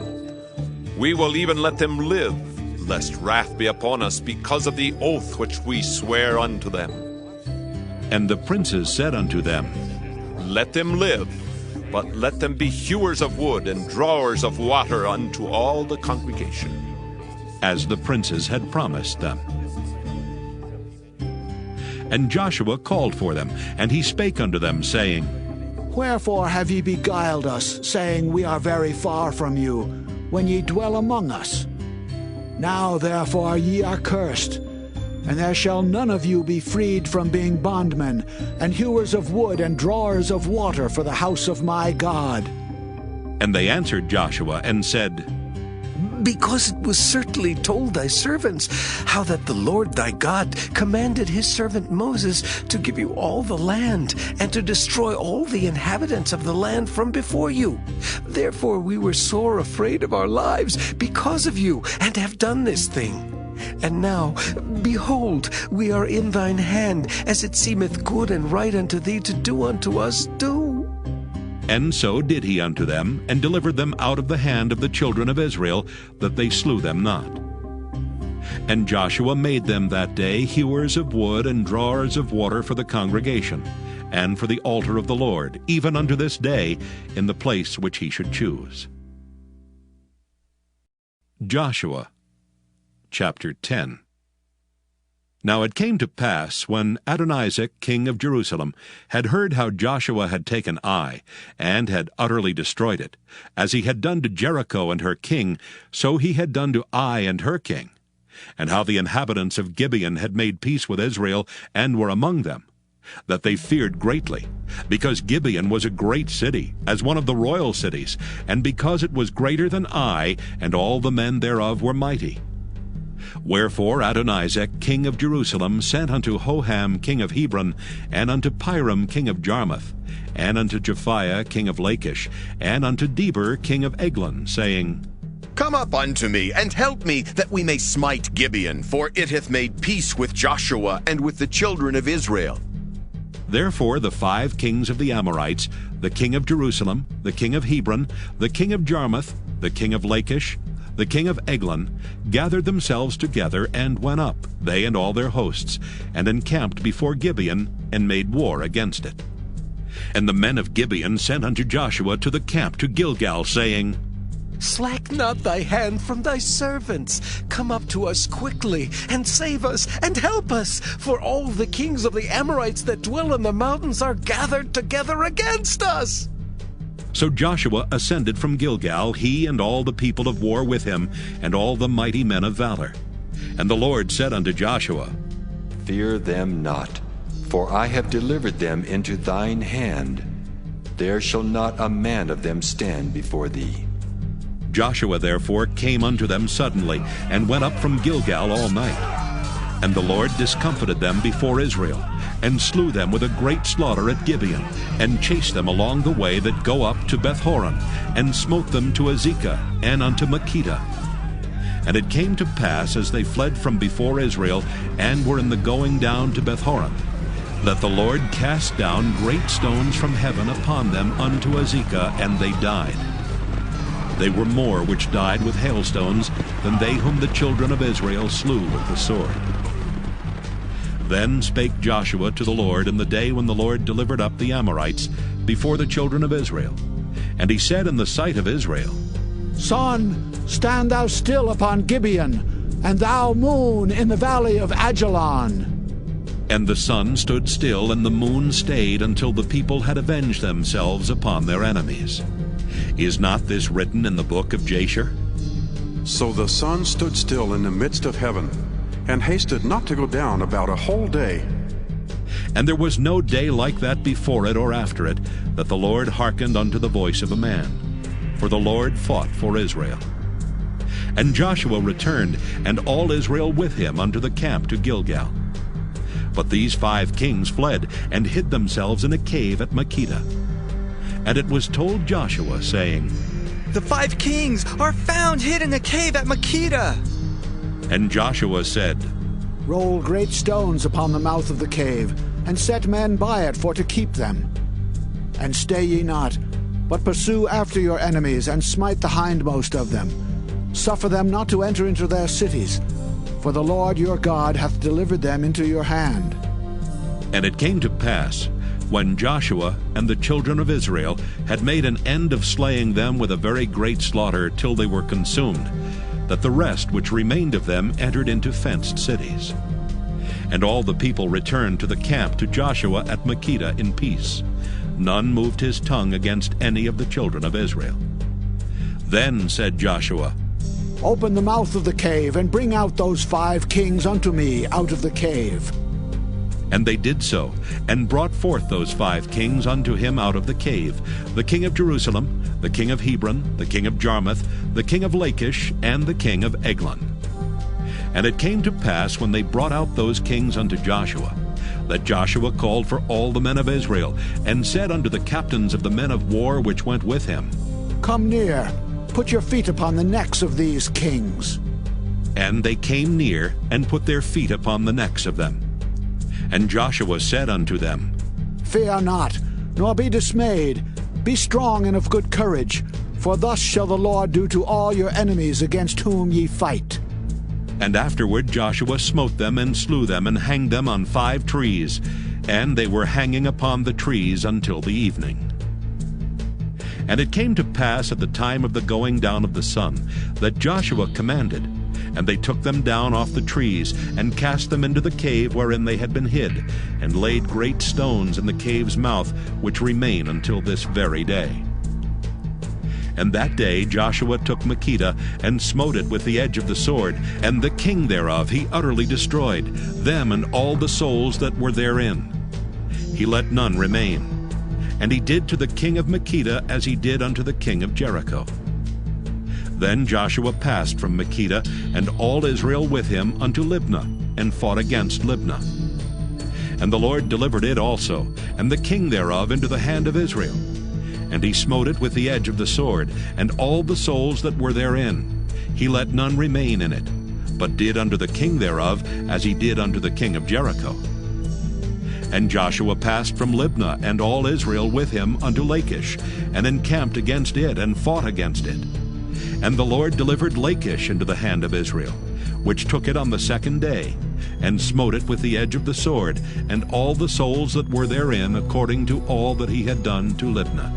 We will even let them live, lest wrath be upon us because of the oath which we swear unto them. And the princes said unto them, Let them live, but let them be hewers of wood and drawers of water unto all the congregation, as the princes had promised them. And Joshua called for them, and he spake unto them, saying, Wherefore have ye beguiled us, saying, We are very far from you, when ye dwell among us? Now therefore ye are cursed, and there shall none of you be freed from being bondmen, and hewers of wood and drawers of water for the house of my God. And they answered Joshua and said, Because it was certainly told thy servants how that the Lord thy God commanded his servant Moses to give you all the land and to destroy all the inhabitants of the land from before you. Therefore we were sore afraid of our lives because of you, and have done this thing. And now, behold, we are in thine hand, as it seemeth good and right unto thee to do unto us, do. And so did he unto them, and delivered them out of the hand of the children of Israel, that they slew them not. And Joshua made them that day hewers of wood and drawers of water for the congregation, and for the altar of the Lord, even unto this day, in the place which he should choose. Joshua chapter 10. Now it came to pass, when Adonizek king of Jerusalem had heard how Joshua had taken Ai, and had utterly destroyed it, as he had done to Jericho and her king, so he had done to Ai and her king, and how the inhabitants of Gibeon had made peace with Israel, and were among them, that they feared greatly, because Gibeon was a great city, as one of the royal cities, and because it was greater than Ai, and all the men thereof were mighty. Wherefore Adonizek king of Jerusalem sent unto Hoham king of Hebron, and unto Piram king of Jarmuth, and unto Japhiah king of Lachish, and unto Deber king of Eglon, saying, Come up unto me, and help me, that we may smite Gibeon, for it hath made peace with Joshua and with the children of Israel. Therefore the 5 kings of the Amorites, the king of Jerusalem, the king of Hebron, the king of Jarmuth, the king of Lachish, the king of Eglon, gathered themselves together, and went up, they and all their hosts, and encamped before Gibeon, and made war against it. And the men of Gibeon sent unto Joshua to the camp to Gilgal, saying, Slack not thy hand from thy servants. Come up to us quickly, and save us, and help us, for all the kings of the Amorites that dwell in the mountains are gathered together against us. So Joshua ascended from Gilgal, he and all the people of war with him, and all the mighty men of valor. And the Lord said unto Joshua, Fear them not, for I have delivered them into thine hand. There shall not a man of them stand before thee. Joshua therefore came unto them suddenly, and went up from Gilgal all night. And the Lord discomfited them before Israel, and slew them with a great slaughter at Gibeon, and chased them along the way that go up to Bethhoron, and smote them to Azekah, and unto Makkedah. And it came to pass, as they fled from before Israel, and were in the going down to Bethhoron, that the Lord cast down great stones from heaven upon them unto Azekah, and they died. They were more which died with hailstones than they whom the children of Israel slew with the sword. Then spake Joshua to the Lord in the day when the Lord delivered up the Amorites before the children of Israel. And he said in the sight of Israel, Sun, stand thou still upon Gibeon, and thou moon in the valley of Ajalon. And the sun stood still, and the moon stayed, until the people had avenged themselves upon their enemies. Is not this written in the book of Jasher? So the sun stood still in the midst of heaven, and hasted not to go down about a whole day. And there was no day like that before it or after it, that the Lord hearkened unto the voice of a man. For the Lord fought for Israel. And Joshua returned, and all Israel with him, unto the camp to Gilgal. But these 5 kings fled, and hid themselves in a cave at Makkedah. And it was told Joshua, saying, The 5 kings are found hid in a cave at Makkedah. And Joshua said, Roll great stones upon the mouth of the cave, and set men by it for to keep them. And stay ye not, but pursue after your enemies, and smite the hindmost of them. Suffer them not to enter into their cities, for the Lord your God hath delivered them into your hand. And it came to pass, when Joshua and the children of Israel had made an end of slaying them with a very great slaughter till they were consumed, that the rest which remained of them entered into fenced cities. And all the people returned to the camp to Joshua at Makkedah in peace. None moved his tongue against any of the children of Israel. Then said Joshua, Open the mouth of the cave, and bring out those 5 kings unto me out of the cave. And they did so, and brought forth those 5 kings unto him out of the cave, the king of Jerusalem, the king of Hebron, the king of Jarmuth, the king of Lachish, and the king of Eglon. And it came to pass, when they brought out those kings unto Joshua, that Joshua called for all the men of Israel, and said unto the captains of the men of war which went with him, Come near, put your feet upon the necks of these kings. And they came near, and put their feet upon the necks of them. And Joshua said unto them, Fear not, nor be dismayed. Be strong and of good courage, for thus shall the Lord do to all your enemies against whom ye fight. And afterward Joshua smote them, and slew them, and hanged them on 5 trees, and they were hanging upon the trees until the evening. And it came to pass at the time of the going down of the sun, that Joshua commanded, and they took them down off the trees, and cast them into the cave wherein they had been hid, and laid great stones in the cave's mouth, which remain until this very day. And that day Joshua took Makkedah, and smote it with the edge of the sword, and the king thereof he utterly destroyed, them and all the souls that were therein. He let none remain. And he did to the king of Makkedah as he did unto the king of Jericho. Then Joshua passed from Makkedah, and all Israel with him, unto Libnah, and fought against Libnah. And the Lord delivered it also, and the king thereof, into the hand of Israel. And he smote it with the edge of the sword, and all the souls that were therein. He let none remain in it, but did unto the king thereof as he did unto the king of Jericho. And Joshua passed from Libnah, and all Israel with him, unto Lachish, and encamped against it, and fought against it. And the Lord delivered Lachish into the hand of Israel, which took it on the 2nd day, and smote it with the edge of the sword, and all the souls that were therein, according to all that he had done to Libnah.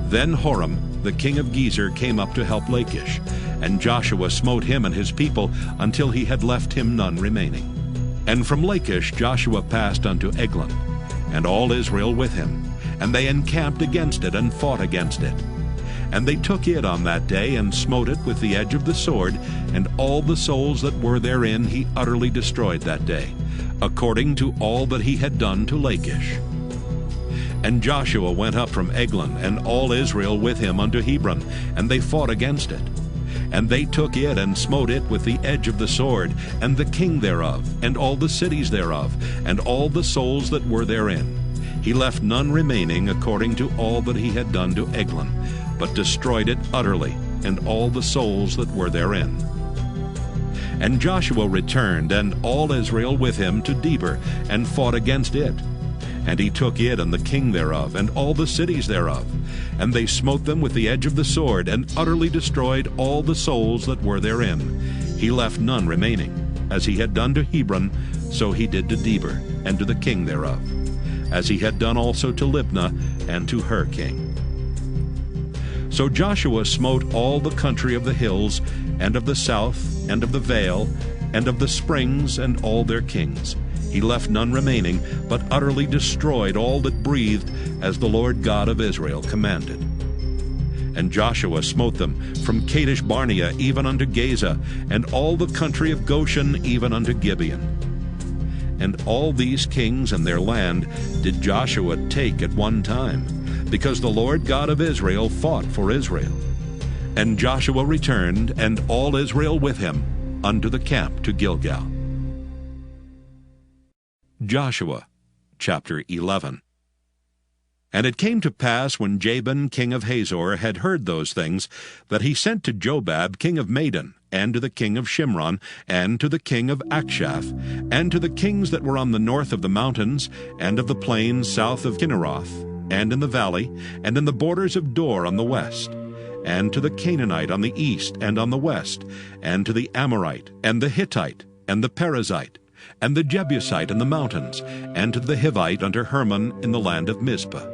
Then Horam, the king of Gezer, came up to help Lachish, and Joshua smote him and his people until he had left him none remaining. And from Lachish Joshua passed unto Eglon, and all Israel with him, and they encamped against it, and fought against it. And they took it on that day, and smote it with the edge of the sword, and all the souls that were therein he utterly destroyed that day, according to all that he had done to Lachish. And Joshua went up from Eglon, and all Israel with him, unto Hebron, and they fought against it. And they took it, and smote it with the edge of the sword, and the king thereof, and all the cities thereof, and all the souls that were therein. He left none remaining, according to all that he had done to Eglon, but destroyed it utterly, and all the souls that were therein. And Joshua returned, and all Israel with him, to Debir, and fought against it. And he took it, and the king thereof, and all the cities thereof. And they smote them with the edge of the sword, and utterly destroyed all the souls that were therein. He left none remaining. As he had done to Hebron, so he did to Debir, and to the king thereof, as he had done also to Libnah, and to her king. So Joshua smote all the country of the hills, and of the south, and of the vale, and of the springs, and all their kings. He left none remaining, but utterly destroyed all that breathed, as the Lord God of Israel commanded. And Joshua smote them from Kadesh Barnea even unto Gaza, and all the country of Goshen even unto Gibeon. And all these kings and their land did Joshua take at one time, because the Lord God of Israel fought for Israel. And Joshua returned, and all Israel with him, unto the camp to Gilgal. Joshua chapter 11. And it came to pass, when Jabin king of Hazor had heard those things, that he sent to Jobab king of Madon, and to the king of Shimron, and to the king of Akshaph, and to the kings that were on the north of the mountains, and of the plains south of Kinneroth, and in the valley, and in the borders of Dor on the west, and to the Canaanite on the east and on the west, and to the Amorite, and the Hittite, and the Perizzite, and the Jebusite in the mountains, and to the Hivite under Hermon in the land of Mizpah.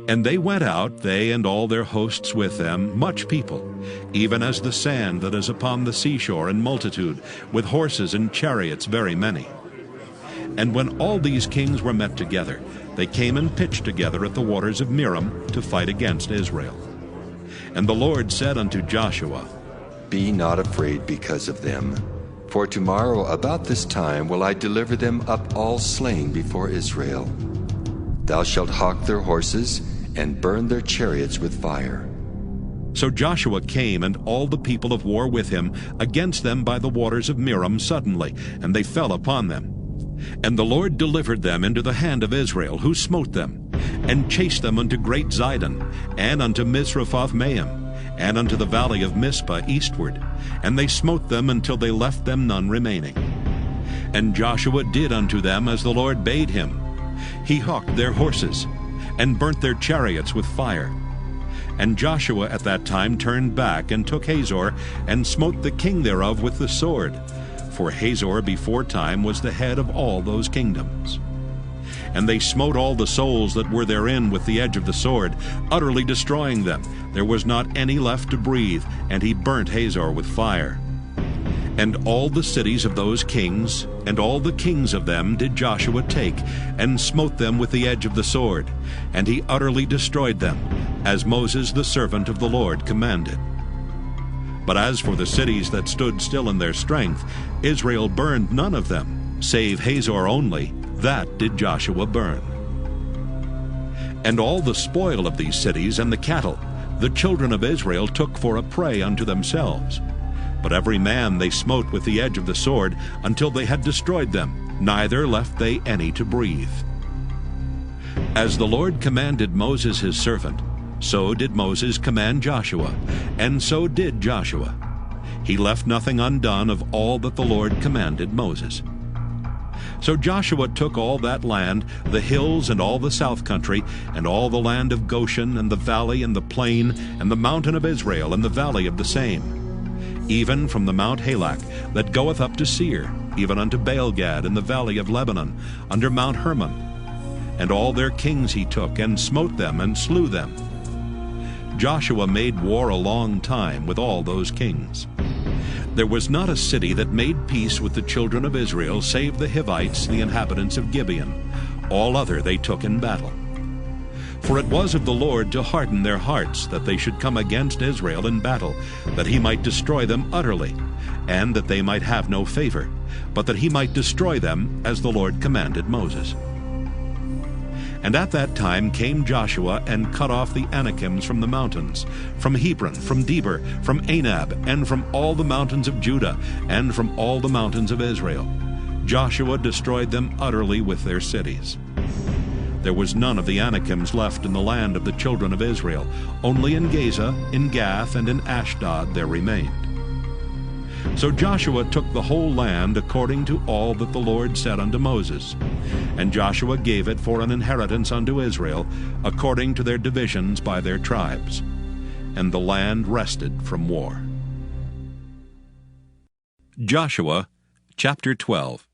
And they went out, they and all their hosts with them, much people, even as the sand that is upon the seashore in multitude, with horses and chariots very many. And when all these kings were met together, they came and pitched together at the waters of Merom to fight against Israel. And the Lord said unto Joshua, Be not afraid because of them. For tomorrow about this time will I deliver them up all slain before Israel. Thou shalt hawk their horses, and burned their chariots with fire. So Joshua came, and all the people of war with him, against them by the waters of Merom suddenly, and they fell upon them. And the Lord delivered them into the hand of Israel, who smote them, and chased them unto great Zidon, and unto Misrephoth-Maim, and unto the valley of Mizpah eastward, and they smote them until they left them none remaining. And Joshua did unto them as the Lord bade him. He hawked their horses, and burnt their chariots with fire. And Joshua at that time turned back, and took Hazor, and smote the king thereof with the sword. For Hazor before time was the head of all those kingdoms. And they smote all the souls that were therein with the edge of the sword, utterly destroying them. There was not any left to breathe, and he burnt Hazor with fire. And all the cities of those kings, and all the kings of them did Joshua take, and smote them with the edge of the sword, and he utterly destroyed them, as Moses the servant of the Lord commanded. But as for the cities that stood still in their strength, Israel burned none of them, save Hazor only, that did Joshua burn. And all the spoil of these cities and the cattle, the children of Israel took for a prey unto themselves. But every man they smote with the edge of the sword, until they had destroyed them, neither left they any to breathe. As the Lord commanded Moses his servant, so did Moses command Joshua, and so did Joshua. He left nothing undone of all that the Lord commanded Moses. So Joshua took all that land, the hills and all the south country, and all the land of Goshen, and the valley and the plain, and the mountain of Israel, and the valley of the same, even from the Mount Halak, that goeth up to Seir, even unto Baalgad in the valley of Lebanon, under Mount Hermon. And all their kings he took, and smote them, and slew them. Joshua made war a long time with all those kings. There was not a city that made peace with the children of Israel, save the Hivites, the inhabitants of Gibeon. All other they took in battle. For it was of the Lord to harden their hearts, that they should come against Israel in battle, that he might destroy them utterly, and that they might have no favor, but that he might destroy them, as the Lord commanded Moses. And at that time came Joshua, and cut off the Anakims from the mountains, from Hebron, from Debir, from Anab, and from all the mountains of Judah, and from all the mountains of Israel. Joshua destroyed them utterly with their cities. There was none of the Anakims left in the land of the children of Israel. Only in Gaza, in Gath, and in Ashdod there remained. So Joshua took the whole land according to all that the Lord said unto Moses. And Joshua gave it for an inheritance unto Israel, according to their divisions by their tribes. And the land rested from war. Joshua chapter 12.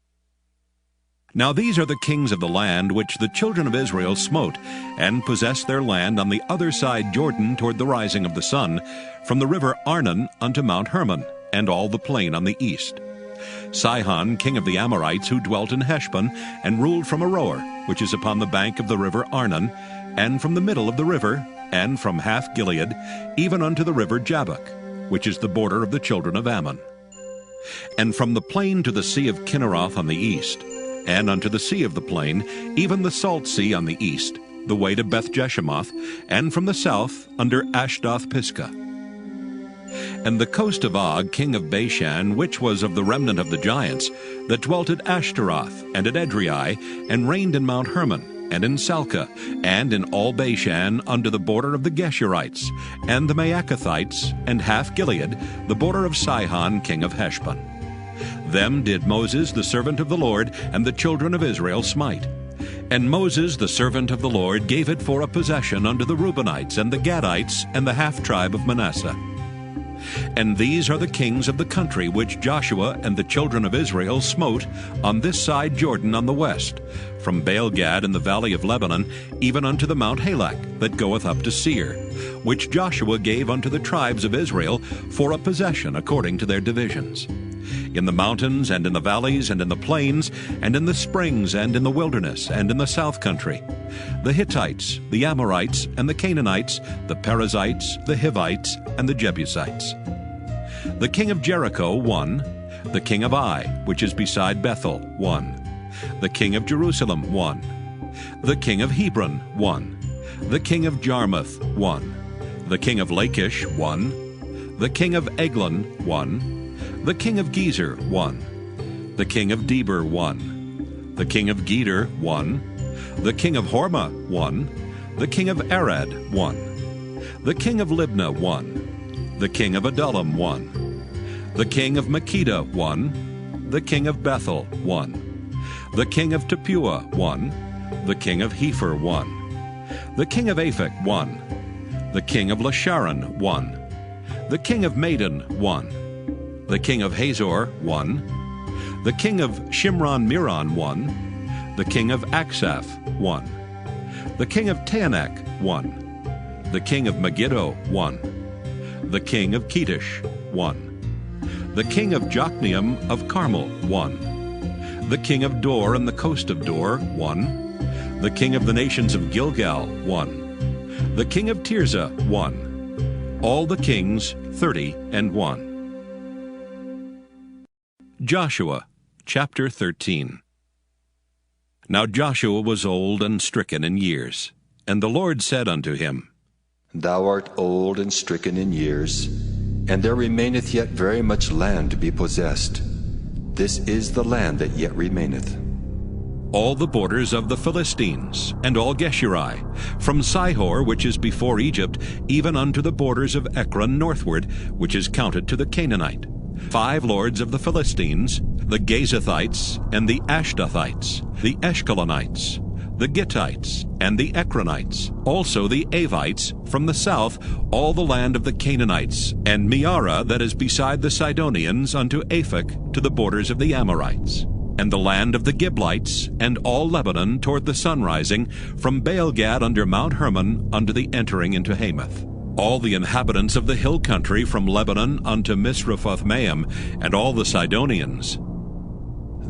Now these are the kings of the land which the children of Israel smote, and possessed their land on the other side Jordan toward the rising of the sun, from the river Arnon unto Mount Hermon, and all the plain on the east. Sihon, king of the Amorites, who dwelt in Heshbon, and ruled from Aroer, which is upon the bank of the river Arnon, and from the middle of the river, and from Hath-Gilead, even unto the river Jabbok, which is the border of the children of Ammon. And from the plain to the sea of Kinneroth on the east, and unto the sea of the plain, even the salt sea on the east, the way to Beth-Jeshemoth, and from the south under Ashdoth-Pisgah. And the coast of Og, king of Bashan, which was of the remnant of the giants, that dwelt at Ashtaroth, and at Edrei, and reigned in Mount Hermon, and in Salcah, and in all Bashan, under the border of the Geshurites, and the Maacathites, and Hath-Gilead, the border of Sihon, king of Heshbon. Them did Moses the servant of the Lord, and the children of Israel smite. And Moses the servant of the Lord gave it for a possession unto the Reubenites, and the Gadites, and the half-tribe of Manasseh. And these are the kings of the country which Joshua and the children of Israel smote on this side Jordan on the west, from Baalgad in the valley of Lebanon, even unto the Mount Halak, that goeth up to Seir, which Joshua gave unto the tribes of Israel for a possession according to their divisions. In the mountains, and in the valleys, and in the plains, and in the springs, and in the wilderness, and in the south country, the Hittites, the Amorites, and the Canaanites, the Perizzites, the Hivites, and the Jebusites. The king of Jericho, 1. The king of Ai, which is beside Bethel, 1. The king of Jerusalem, 1. The king of Hebron, 1. The king of Jarmuth, 1. The king of Lachish, 1. The king of Eglon, 1. The king of Gezer, 1. The king of Deber, 1. The king of Geder, 1. The king of Hormah, 1. The king of Arad, 1. The king of Libnah, 1. The king of Adullam, 1. The king of Makkedah, 1. The king of Bethel, 1. The king of Tappuah, 1. The king of Hepher, 1. The king of Aphek, 1. The king of Lasharon, 1. The king of Madon, 1. The king of Hazor, 1. The king of Shimron-Meron, 1. The king of Aksaph, 1. The king of Taanach, 1. The king of Megiddo, 1. The king of Kedesh, 1. The king of Jokneam of Carmel, 1. The king of Dor and the coast of Dor, 1. The king of the nations of Gilgal, 1. The king of Tirzah, 1. All the kings, 30:1. Joshua, chapter 13. Now Joshua was old and stricken in years, and the Lord said unto him, Thou art old and stricken in years, and there remaineth yet very much land to be possessed. This is the land that yet remaineth. All the borders of the Philistines, and all Geshuri, from Sihor, which is before Egypt, even unto the borders of Ekron northward, which is counted to the Canaanite. 5 lords of the Philistines, the Gazathites, and the Ashdothites, the Eshkelonites, the Gittites, and the Ekronites, also the Avites, from the south, all the land of the Canaanites, and Meara that is beside the Sidonians unto Aphek, to the borders of the Amorites, and the land of the Giblites, and all Lebanon toward the sunrising, from Baal-gad under Mount Hermon unto the entering into Hamath. All the inhabitants of the hill country from Lebanon unto Misrephoth-maim, and all the Sidonians.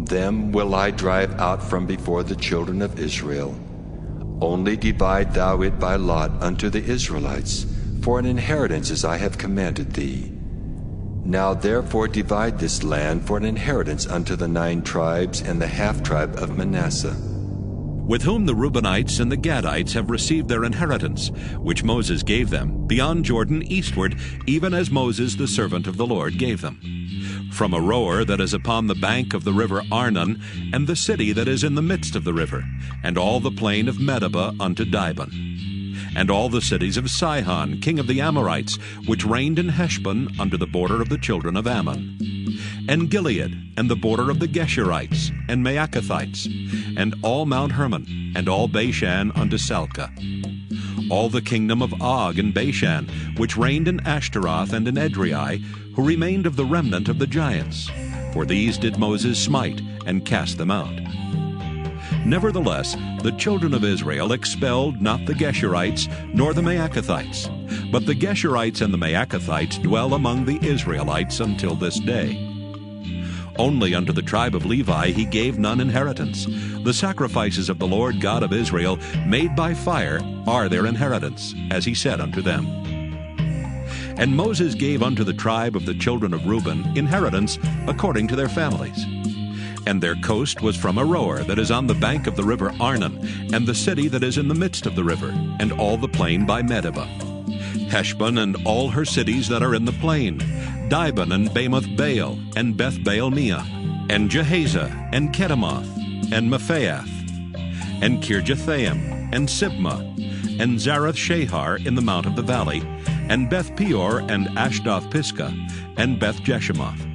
Them will I drive out from before the children of Israel. Only divide thou it by lot unto the Israelites, for an inheritance as I have commanded thee. Now therefore divide this land for an inheritance unto the 9 tribes and the half-tribe of Manasseh, with whom the Reubenites and the Gadites have received their inheritance, which Moses gave them, beyond Jordan eastward, even as Moses the servant of the Lord gave them. From Aroer that is upon the bank of the river Arnon, and the city that is in the midst of the river, and all the plain of Medeba unto Dibon, and all the cities of Sihon, king of the Amorites, which reigned in Heshbon under the border of the children of Ammon, and Gilead, and the border of the Geshurites, and Maacathites, and all Mount Hermon, and all Bashan unto Salcah, all the kingdom of Og and Bashan, which reigned in Ashtaroth and in Edrei, who remained of the remnant of the giants. For these did Moses smite, and cast them out. Nevertheless, the children of Israel expelled not the Geshurites, nor the Maacathites, but the Geshurites and the Maacathites dwell among the Israelites until this day. Only unto the tribe of Levi he gave none inheritance. The sacrifices of the Lord God of Israel, made by fire, are their inheritance, as he said unto them. And Moses gave unto the tribe of the children of Reuben inheritance according to their families. And their coast was from Aroer that is on the bank of the river Arnon, and the city that is in the midst of the river, and all the plain by Medeba, Heshbon and all her cities that are in the plain, Dibon and Bamoth Baal, and Beth Baal Meah, and Jehaza, and Kedemoth, and Mephaath, and Kirjathaim, and Sibmah, and Zarath Shahar in the mount of the valley, and Beth Peor, and Ashdoth Pisgah, and Beth Jeshimoth,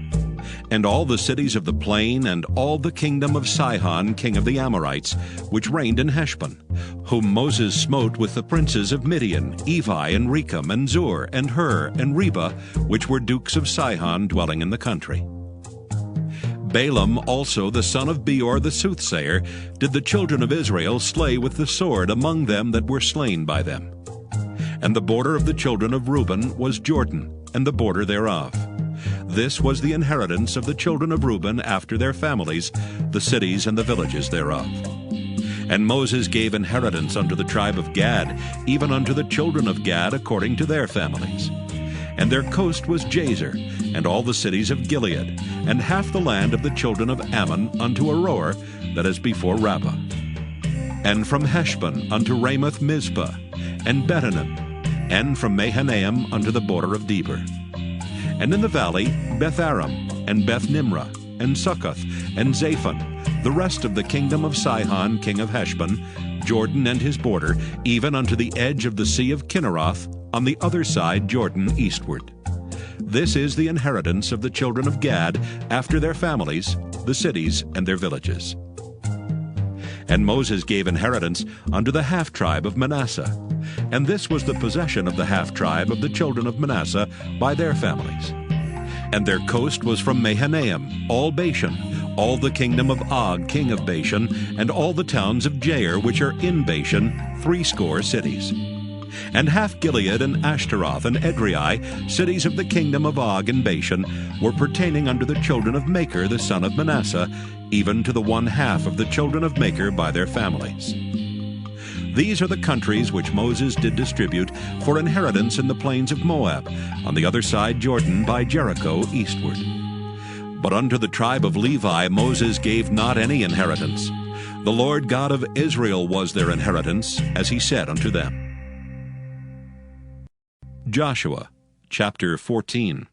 and all the cities of the plain, and all the kingdom of Sihon king of the Amorites, which reigned in Heshbon, whom Moses smote with the princes of Midian, Evi, and Rechem, and Zur, and Hur, and Reba, which were dukes of Sihon dwelling in the country. Balaam also the son of Beor the soothsayer did the children of Israel slay with the sword among them that were slain by them. And the border of the children of Reuben was Jordan, and the border thereof. This was the inheritance of the children of Reuben after their families, the cities and the villages thereof. And Moses gave inheritance unto the tribe of Gad, even unto the children of Gad according to their families. And their coast was Jazer, and all the cities of Gilead, and half the land of the children of Ammon unto Aroer, that is before Rabbah. and from Heshbon unto Ramoth Mizpah, and Betanim, and from Mahanaim unto the border of Debir. And in the valley Beth-aram, and Beth-nimrah, and Succoth, and Zaphon, the rest of the kingdom of Sihon king of Heshbon, Jordan and his border, even unto the edge of the sea of Kinneroth, on the other side Jordan eastward. This is the inheritance of the children of Gad after their families, the cities and their villages. And Moses gave inheritance unto the half-tribe of Manasseh, and this was the possession of the half-tribe of the children of Manasseh by their families. And their coast was from Mahanaim, all Bashan, all the kingdom of Og king of Bashan, and all the towns of Jair which are in Bashan, 80 cities. And half Gilead and Ashtaroth and Edrei, cities of the kingdom of Og and Bashan, were pertaining unto the children of Machir the son of Manasseh, even to the 1/2 of the children of Machir by their families. These are the countries which Moses did distribute for inheritance in the plains of Moab, on the other side Jordan by Jericho eastward. But unto the tribe of Levi Moses gave not any inheritance. The Lord God of Israel was their inheritance, as he said unto them. Joshua chapter 14.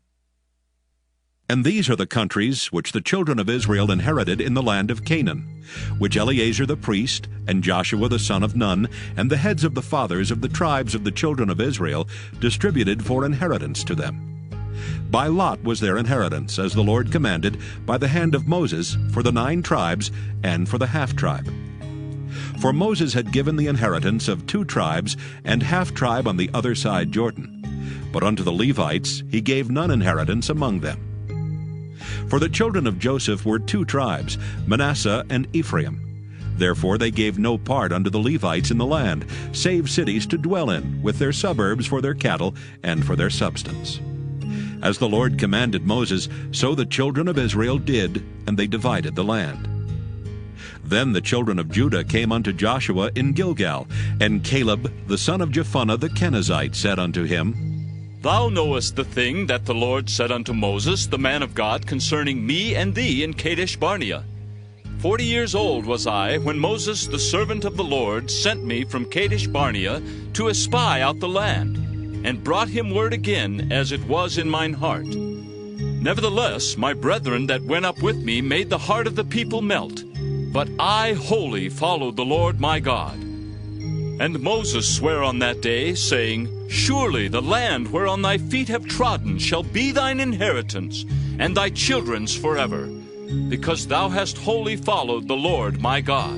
And these are the countries which the children of Israel inherited in the land of Canaan, which Eleazar the priest, and Joshua the son of Nun, and the heads of the fathers of the tribes of the children of Israel distributed for inheritance to them. By lot was their inheritance, as the Lord commanded, by the hand of Moses, for the 9 tribes, and for the half-tribe. For Moses had given the inheritance of 2 tribes, and half-tribe on the other side Jordan. But unto the Levites he gave none inheritance among them. For the children of Joseph were 2 tribes, Manasseh and Ephraim. Therefore they gave no part unto the Levites in the land, save cities to dwell in, with their suburbs for their cattle and for their substance. As the Lord commanded Moses, so the children of Israel did, and they divided the land. Then the children of Judah came unto Joshua in Gilgal, and Caleb the son of Jephunneh the Kenizzite said unto him, Thou knowest the thing that the Lord said unto Moses, the man of God, concerning me and thee in Kadesh Barnea. 40 years old was I when Moses, the servant of the Lord, sent me from Kadesh Barnea to espy out the land, and brought him word again, as it was in mine heart. Nevertheless, my brethren that went up with me made the heart of the people melt, but I wholly followed the Lord my God. And Moses sware on that day, saying, Surely the land whereon thy feet have trodden shall be thine inheritance, and thy children's forever, because thou hast wholly followed the Lord my God.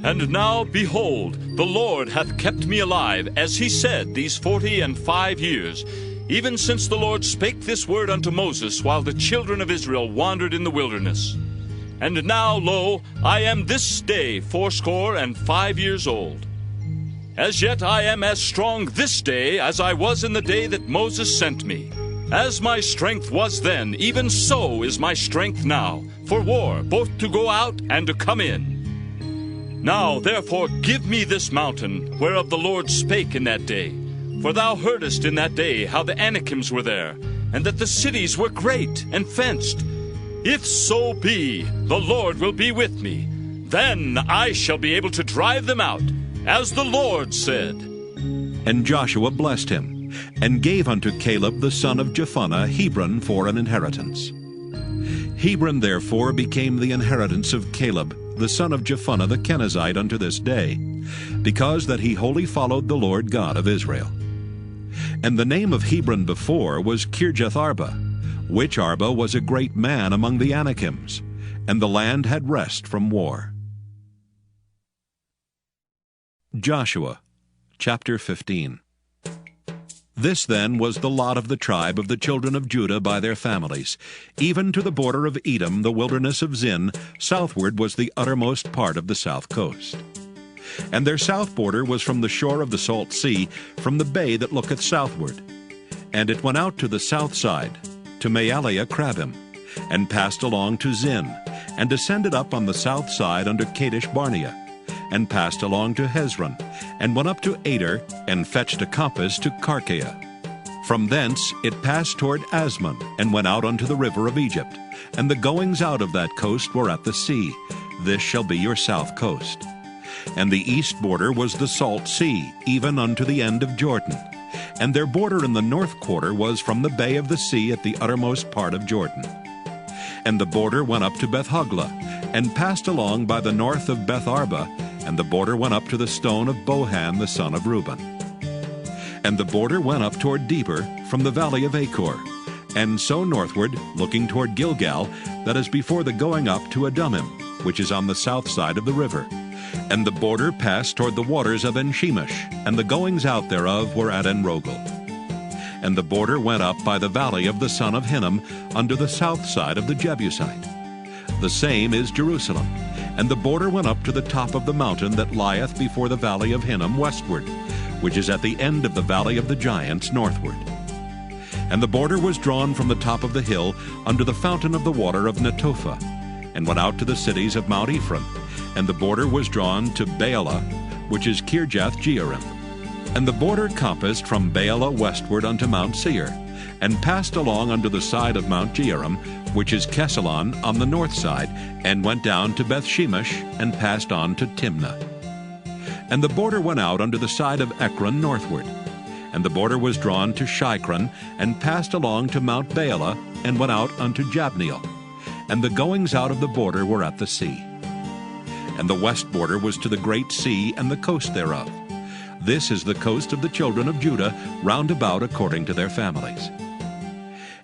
And now, behold, the Lord hath kept me alive, as he said, these 45 years, even since the Lord spake this word unto Moses, while the children of Israel wandered in the wilderness. And now, lo, I am this day 85 years old. As yet I am as strong this day as I was in the day that Moses sent me. As my strength was then, even so is my strength now, for war, both to go out and to come in. Now therefore give me this mountain, whereof the Lord spake in that day. For thou heardest in that day how the Anakims were there, and that the cities were great and fenced. If so be the Lord will be with me, then I shall be able to drive them out, as the Lord said. And Joshua blessed him, and gave unto Caleb the son of Jephunneh Hebron for an inheritance. Hebron therefore became the inheritance of Caleb the son of Jephunneh the Kenizzite unto this day, because that he wholly followed the Lord God of Israel. And the name of Hebron before was Kirjath-arba, which Arba was a great man among the Anakims, and the land had rest from war. Joshua chapter 15. This then was the lot of the tribe of the children of Judah by their families. Even to the border of Edom, the wilderness of Zin, southward was the uttermost part of the south coast. And their south border was from the shore of the salt sea, from the bay that looketh southward. And it went out to the south side, to Maaliah-Crabbim, and passed along to Zin, and descended up on the south side unto Kadesh Barnea, and passed along to Hezron, and went up to Ader, and fetched a compass to Karkea. From thence it passed toward Asmon, and went out unto the river of Egypt, and the goings out of that coast were at the sea. This shall be your south coast. And the east border was the Salt Sea, even unto the end of Jordan. And their border in the north quarter was from the bay of the sea at the uttermost part of Jordan. And the border went up to Beth-hoglah, and passed along by the north of Beth-arba, and the border went up to the stone of Bohan the son of Reuben. And the border went up toward Debir from the valley of Achor, and so northward, looking toward Gilgal, that is before the going up to Adumim, which is on the south side of the river. And the border passed toward the waters of En-shemesh, and the goings out thereof were at En-rogel. And the border went up by the valley of the son of Hinnom, under the south side of the Jebusite. The same is Jerusalem. And the border went up to the top of the mountain that lieth before the valley of Hinnom westward, which is at the end of the valley of the giants northward. And the border was drawn from the top of the hill unto the fountain of the water of Netophah, and went out to the cities of Mount Ephraim. And the border was drawn to Baalah, which is Kirjath-jearim. And the border compassed from Baalah westward unto Mount Seir, and passed along unto the side of Mount Jearim, which is Kesalon on the north side, and went down to Beth-shemesh, and passed on to Timnah. And the border went out unto the side of Ekron northward. And the border was drawn to Shikron, and passed along to Mount Baalah, and went out unto Jabneel. And the goings out of the border were at the sea. And the west border was to the great sea and the coast thereof. This is the coast of the children of Judah, round about according to their families.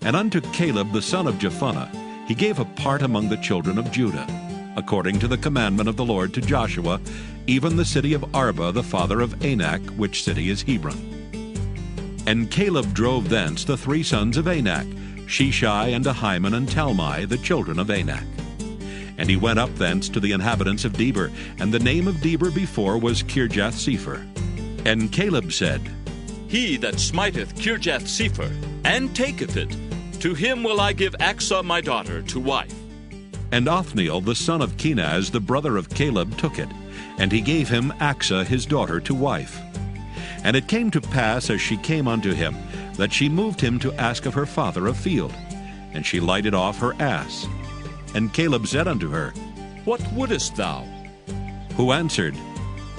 And unto Caleb the son of Jephunneh he gave a part among the children of Judah, according to the commandment of the Lord to Joshua, even the city of Arba the father of Anak, which city is Hebron. And Caleb drove thence the 3 sons of Anak, Sheshai and Ahiman and Talmai, the children of Anak. And he went up thence to the inhabitants of Debir, and the name of Debir before was Kirjath-sepher. And Caleb said, He that smiteth Kirjath-sepher, and taketh it, to him will I give Achsah my daughter to wife. And Othniel the son of Kenaz, the brother of Caleb, took it, and he gave him Achsah his daughter to wife. And it came to pass, as she came unto him, that she moved him to ask of her father a field. And she lighted off her ass. And Caleb said unto her, What wouldest thou? Who answered,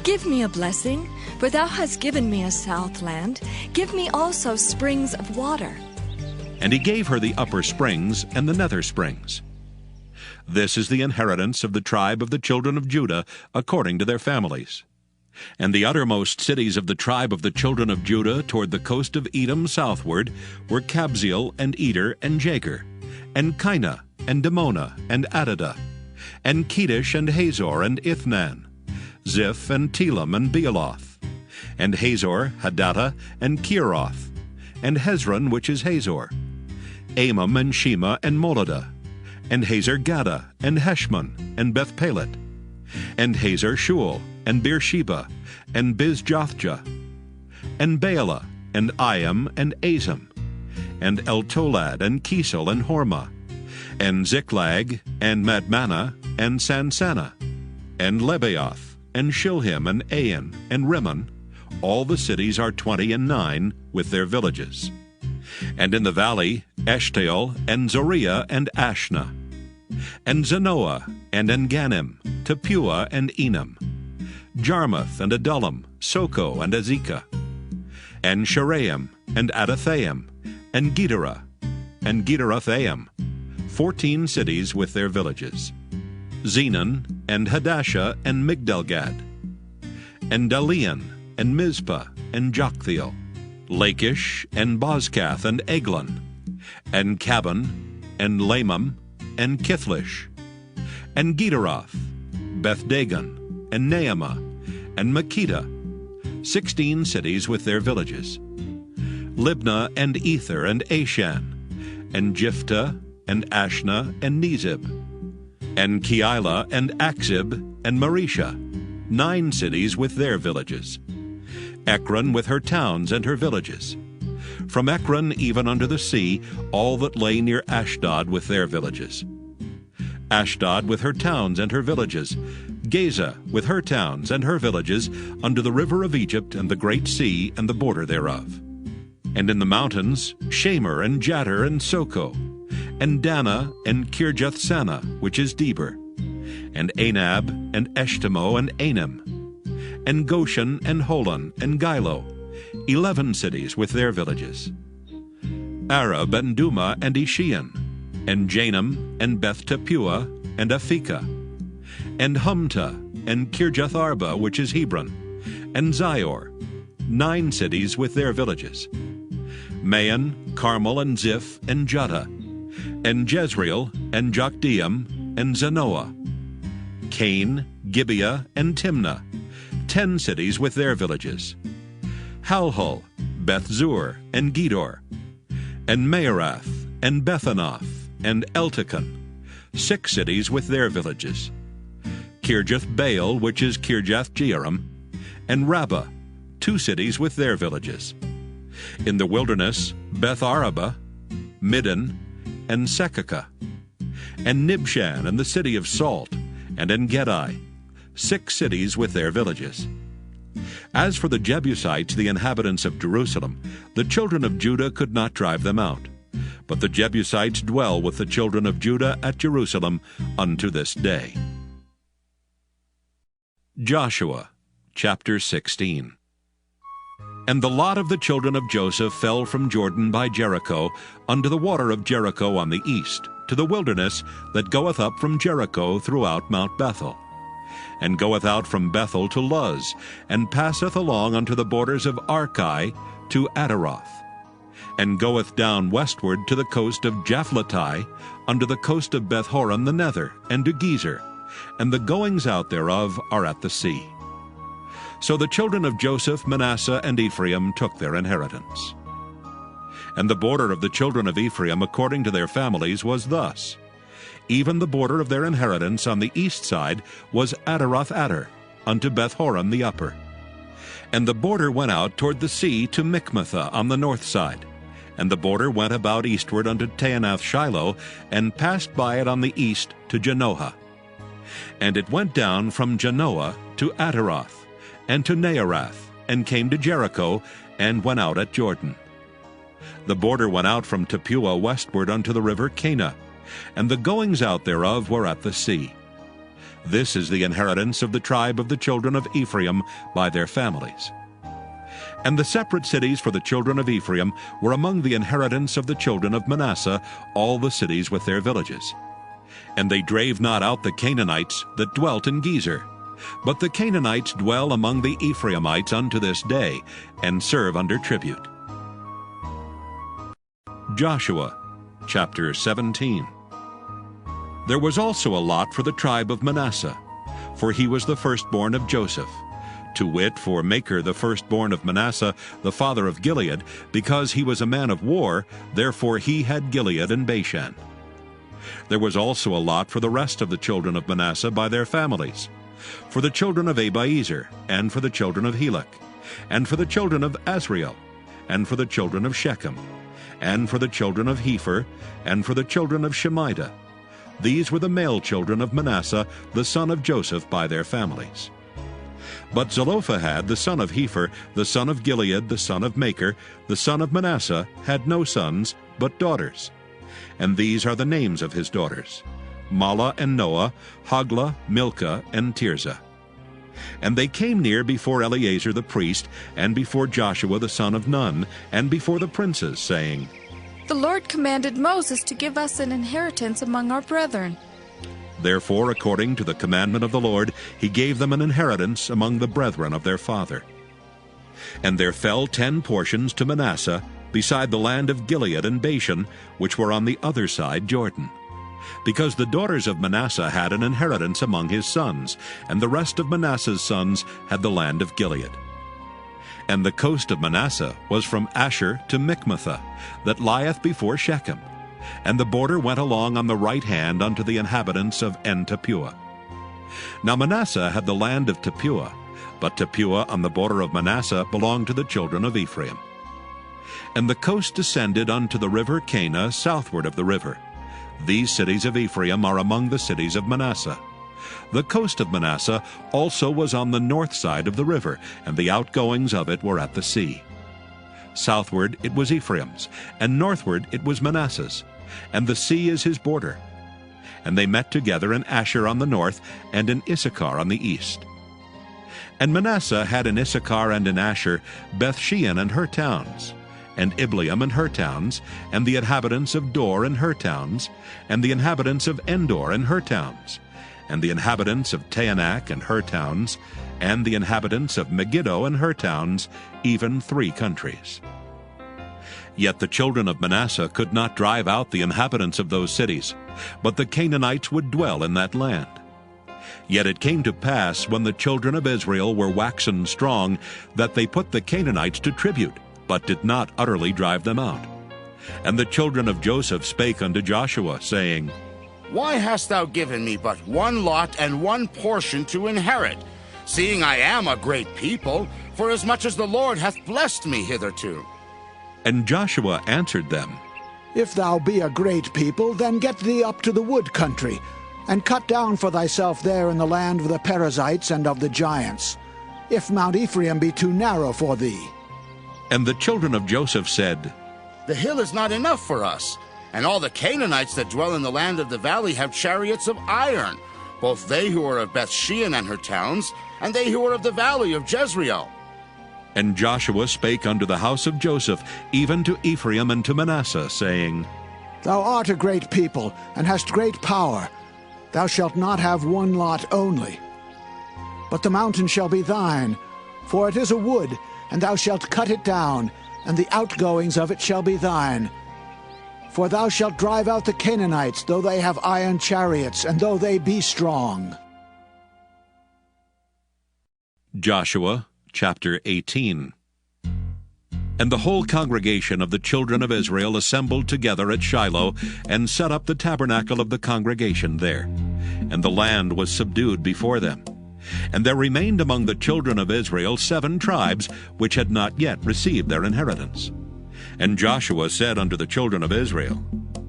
Give me a blessing, for thou hast given me a south land. Give me also springs of water. And he gave her the upper springs and the nether springs. This is the inheritance of the tribe of the children of Judah, according to their families. And the uttermost cities of the tribe of the children of Judah toward the coast of Edom southward were Kabzeel and Eder and Jagur, and Kinah and Dimona and Adadah, and Kedesh and Hazor and Ithnan, Ziph and Telam and Bealoth, and Hazor, Hadattah, and Kieroth, and Hezron, which is Hazor, Amam and Shema and Moladah, and Hazar-Gaddah, and Heshmon, and Beth-pelet, and Hazar-shual, and Beersheba, and Bizjothjah, and Baalah, and Iam, and Azam, and Eltolad, and Kisel, and Hormah, and Ziklag, and Madmanah, and Sansannah, and Lebaoth, and Shilhim, and Ain, and Rimmon. All the cities are 29, with their villages. And in the valley, Eshtaol, and Zoriah, and Ashna, and Zanoah, and En-gannim, Tappuah, and Enam, Jarmuth, and Adullam, Soko, and Azekah, and Sharaim, and Adathaim, and Gederah, and Gederothaim, 14 cities with their villages, Zenon, and Hadashah, and Migdalgad, and Dalian, and Mizpah, and Joktheel, Lachish, and Bozkath, and Eglon, and Cabon, and Lamam, and Kithlish, and Gederoth, Beth-dagon, and Naamah, and Makkedah, 16 cities with their villages, Libnah, and Ether, and Ashan, and Jiphthah, and Ashna, and Nezib, and Keilah, and Achzib, and Maresha, 9 cities with their villages, Ekron with her towns and her villages, from Ekron even unto the sea, all that lay near Ashdod with their villages, Ashdod with her towns and her villages, Gaza with her towns and her villages, unto the river of Egypt and the great sea and the border thereof. And in the mountains, Shamir, and Jattir, and Soko, and Dana, and Kirjath-sanah, which is Debir, and Anab, and Eshtemoh, and Anim, and Goshen, and Holon, and Gilo, 11 cities with their villages. Arab, and Duma, and Ishian, and Janam, and Beth Tappuah, and Aphekah, and Humta, and Kirjath Arba, which is Hebron, and Zior, 9 cities with their villages. Maon, Carmel, and Ziph, and Juttah, and Jezreel, and Jokdeam, and Zanoah, Cain, Gibeah, and Timnah, 10 cities with their villages. Halhul, Beth Zur, and Gedor, and Maarath, and Bethanoth, and Eltekon, 6 cities with their villages. Kirjath Baal, which is Kirjath Jearim, and Rabbah, 2 cities with their villages. In the wilderness, Beth Araba, Middin, and Sekakah, and Nibshan, and the city of Salt, and En-gedi, 6 cities with their villages. As for the Jebusites, the inhabitants of Jerusalem, the children of Judah could not drive them out. But the Jebusites dwell with the children of Judah at Jerusalem unto this day. Joshua chapter 16. And the lot of the children of Joseph fell from Jordan by Jericho unto the water of Jericho on the east, to the wilderness that goeth up from Jericho throughout Mount Bethel, and goeth out from Bethel to Luz, and passeth along unto the borders of Archi to Ataroth, and goeth down westward to the coast of Japhleti, unto the coast of Beth-horon the nether, and to Gezer, and the goings out thereof are at the sea. So the children of Joseph, Manasseh, and Ephraim took their inheritance. And the border of the children of Ephraim according to their families was thus. Even the border of their inheritance on the east side was Ataroth-Adar, unto Beth-horon the upper. And the border went out toward the sea to Michmethah on the north side. And the border went about eastward unto Taanath-Shiloh, and passed by it on the east to Janoah. And it went down from Janoah to Ataroth, and to Naarath, and came to Jericho, and went out at Jordan. The border went out from Tappuah westward unto the river Cana, and the goings out thereof were at the sea. This is the inheritance of the tribe of the children of Ephraim by their families. And the separate cities for the children of Ephraim were among the inheritance of the children of Manasseh, all the cities with their villages. And they drave not out the Canaanites that dwelt in Gezer, but the Canaanites dwell among the Ephraimites unto this day, and serve under tribute. Joshua chapter 17. There was also a lot for the tribe of Manasseh, for he was the firstborn of Joseph, to wit, for Machir the firstborn of Manasseh, the father of Gilead, because he was a man of war, therefore he had Gilead and Bashan. There was also a lot for the rest of the children of Manasseh by their families, for the children of Abiezer, and for the children of Helek, and for the children of Asriel, and for the children of Shechem, and for the children of Hepher, and for the children of Shemida. These were the male children of Manasseh, the son of Joseph, by their families. But Zelophehad, the son of Hepher, the son of Gilead, the son of Machir, the son of Manasseh, had no sons, but daughters. And these are the names of his daughters: Mahlah and Noah, Hoglah, Milcah, and Tirzah. And they came near before Eleazar the priest, and before Joshua the son of Nun, and before the princes, saying, The Lord commanded Moses to give us an inheritance among our brethren. Therefore, according to the commandment of the Lord, he gave them an inheritance among the brethren of their father. And there fell 10 portions to Manasseh, beside the land of Gilead and Bashan, which were on the other side Jordan, because the daughters of Manasseh had an inheritance among his sons, and the rest of Manasseh's sons had the land of Gilead. And the coast of Manasseh was from Asher to Michmethah, that lieth before Shechem, and the border went along on the right hand unto the inhabitants of En-Tappuah. Now Manasseh had the land of Tappuah, but Tappuah on the border of Manasseh belonged to the children of Ephraim. And the coast descended unto the river Cana southward of the river. These cities of Ephraim are among the cities of Manasseh. The coast of Manasseh also was on the north side of the river, and the outgoings of it were at the sea. Southward it was Ephraim's, and northward it was Manasseh's, and the sea is his border. And they met together in Asher on the north, and in Issachar on the east. And Manasseh had in Issachar and in Asher Bethshean and her towns, and Ibleam and her towns, and the inhabitants of Dor and her towns, and the inhabitants of Endor and her towns, and the inhabitants of Taanach and her towns, and the inhabitants of Megiddo and her towns, even 3 countries. Yet the children of Manasseh could not drive out the inhabitants of those cities, but the Canaanites would dwell in that land. Yet it came to pass, when the children of Israel were waxen strong, that they put the Canaanites to tribute, but did not utterly drive them out. And the children of Joseph spake unto Joshua, saying, Why hast thou given me but one lot and one portion to inherit, seeing I am a great people, forasmuch as the Lord hath blessed me hitherto? And Joshua answered them, If thou be a great people, then get thee up to the wood country, and cut down for thyself there in the land of the Perizzites and of the giants, if Mount Ephraim be too narrow for thee. And the children of Joseph said, The hill is not enough for us, and all the Canaanites that dwell in the land of the valley have chariots of iron, both they who are of Bethshean and her towns, and they who are of the valley of Jezreel. And Joshua spake unto the house of Joseph, even to Ephraim and to Manasseh, saying, Thou art a great people, and hast great power. Thou shalt not have one lot only. But the mountain shall be thine, for it is a wood, and thou shalt cut it down, and the outgoings of it shall be thine. For thou shalt drive out the Canaanites, though they have iron chariots, and though they be strong. Joshua chapter 18. And the whole congregation of the children of Israel assembled together at Shiloh, and set up the tabernacle of the congregation there. And the land was subdued before them. And there remained among the children of Israel 7 tribes, which had not yet received their inheritance. And Joshua said unto the children of Israel,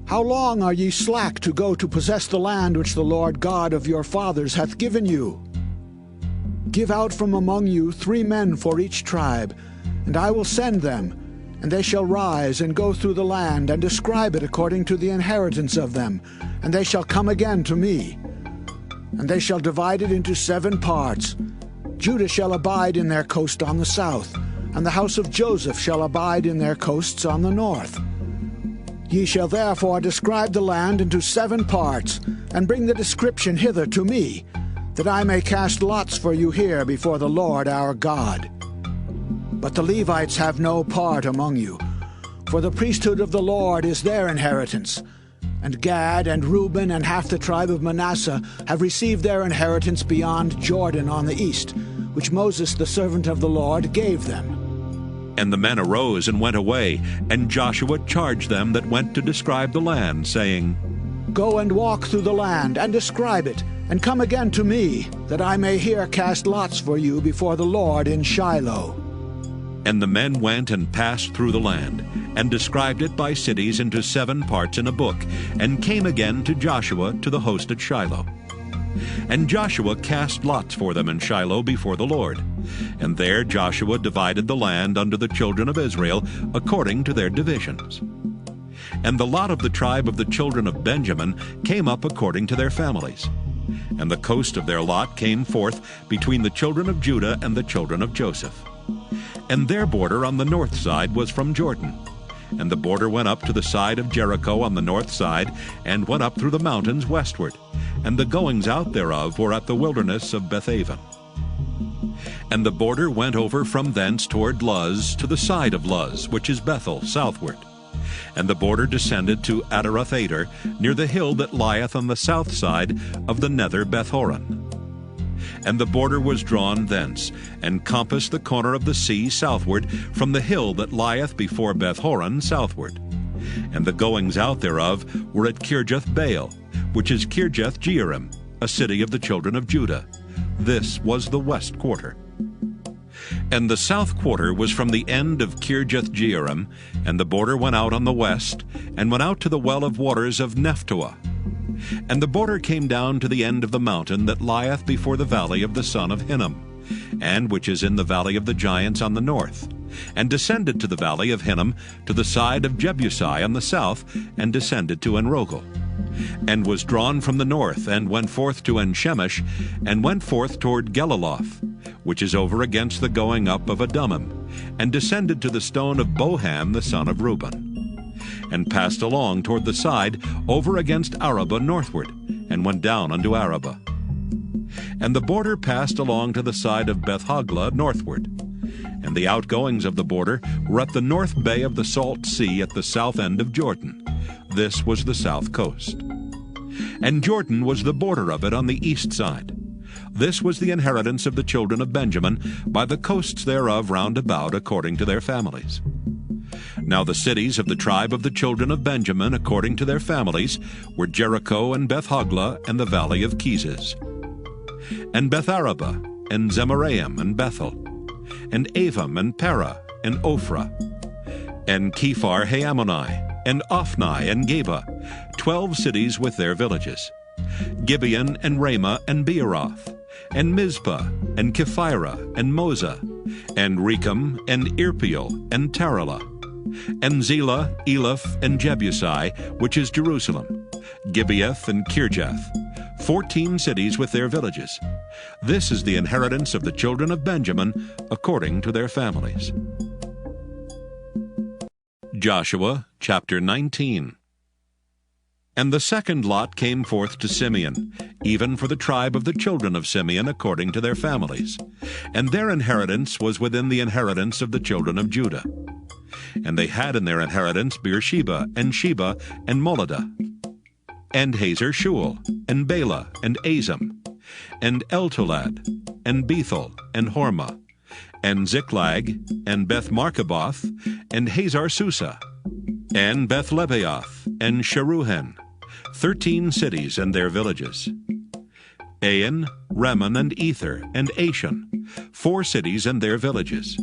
How long are ye slack to go to possess the land which the Lord God of your fathers hath given you? Give out from among you 3 men for each tribe, and I will send them, and they shall rise and go through the land, and describe it according to the inheritance of them, and they shall come again to me. And they shall divide it into 7 parts. Judah shall abide in their coast on the south, and the house of Joseph shall abide in their coasts on the north. Ye shall therefore describe the land into 7 parts, and bring the description hither to me, that I may cast lots for you here before the Lord our God. But the Levites have no part among you, for the priesthood of the Lord is their inheritance. And Gad and Reuben and half the tribe of Manasseh have received their inheritance beyond Jordan on the east, which Moses the servant of the Lord gave them. And the men arose and went away, and Joshua charged them that went to describe the land, saying, Go and walk through the land, and describe it, and come again to me, that I may here cast lots for you before the Lord in Shiloh. And the men went and passed through the land, and described it by cities into 7 parts in a book, and came again to Joshua to the host at Shiloh. And Joshua cast lots for them in Shiloh before the Lord. And there Joshua divided the land unto the children of Israel according to their divisions. And the lot of the tribe of the children of Benjamin came up according to their families. And the coast of their lot came forth between the children of Judah and the children of Joseph. And their border on the north side was from Jordan. And the border went up to the side of Jericho on the north side, and went up through the mountains westward. And the goings out thereof were at the wilderness of Bethaven. And the border went over from thence toward Luz to the side of Luz, which is Bethel, southward. And the border descended to Adaroth-Ader, near the hill that lieth on the south side of the nether Bethhoron. And the border was drawn thence, and compassed the corner of the sea southward, from the hill that lieth before Bethhoron southward. And the goings out thereof were at Kirjath-Baal, which is Kirjath-Jearim, a city of the children of Judah. This was the west quarter. And the south quarter was from the end of Kirjath-Jearim, and the border went out on the west, and went out to the well of waters of Nephtoah. And the border came down to the end of the mountain that lieth before the valley of the son of Hinnom, and which is in the valley of the giants on the north, and descended to the valley of Hinnom, to the side of Jebusi on the south, and descended to Enrogel. and was drawn from the north, and went forth to En-shemesh, and went forth toward Geliloth, which is over against the going up of Adummim, and descended to the stone of Bohan the son of Reuben, and passed along toward the side over against Arabah northward, and went down unto Arabah. And the border passed along to the side of Beth-hoglah northward, and the outgoings of the border were at the north bay of the Salt Sea at the south end of Jordan. This was the south coast. And Jordan was the border of it on the east side. This was the inheritance of the children of Benjamin by the coasts thereof round about according to their families. Now the cities of the tribe of the children of Benjamin according to their families were Jericho and Beth-hoglah and the valley of Keziz, and Beth-arabah and Zemaraim and Bethel, and Avim and Parah and Ophrah, and Kephar Haamoni, and Ophni and Geba, 12 cities with their villages, Gibeon and Ramah and Beeroth, and Mizpah and Kephirah and Moza, and Rechem and Irpeel and Taralah, and Zelah, Eleph, and Jebusi, which is Jerusalem, Gibeath and Kirjath, 14 cities with their villages. This is the inheritance of the children of Benjamin according to their families. Joshua chapter 19. And the second lot came forth to Simeon, even for the tribe of the children of Simeon according to their families. And their inheritance was within the inheritance of the children of Judah. And they had in their inheritance Beersheba, and Sheba, and Moladah, and Hazer Shual, and Bela, and Azam, and Eltolad, and Bethel, and Hormah, and Ziklag, and Beth-Markaboth, and Hazar Susa, and Beth-Lebaoth, and Sharuhen, 13 cities and their villages. Ain, Rimmon, and Ether, and Ashan, 4 cities and their villages.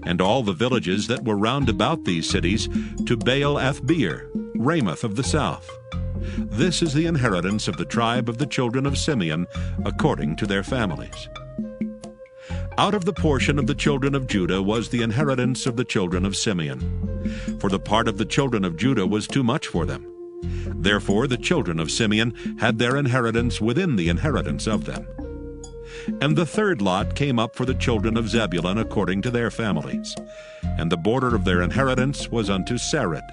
And all the villages that were round about these cities to Baal-athbeer, Ramoth of the south. This is the inheritance of the tribe of the children of Simeon according to their families. Out of the portion of the children of Judah was the inheritance of the children of Simeon. For the part of the children of Judah was too much for them. Therefore the children of Simeon had their inheritance within the inheritance of them. And the third lot came up for the children of Zebulun according to their families. And the border of their inheritance was unto Sarid.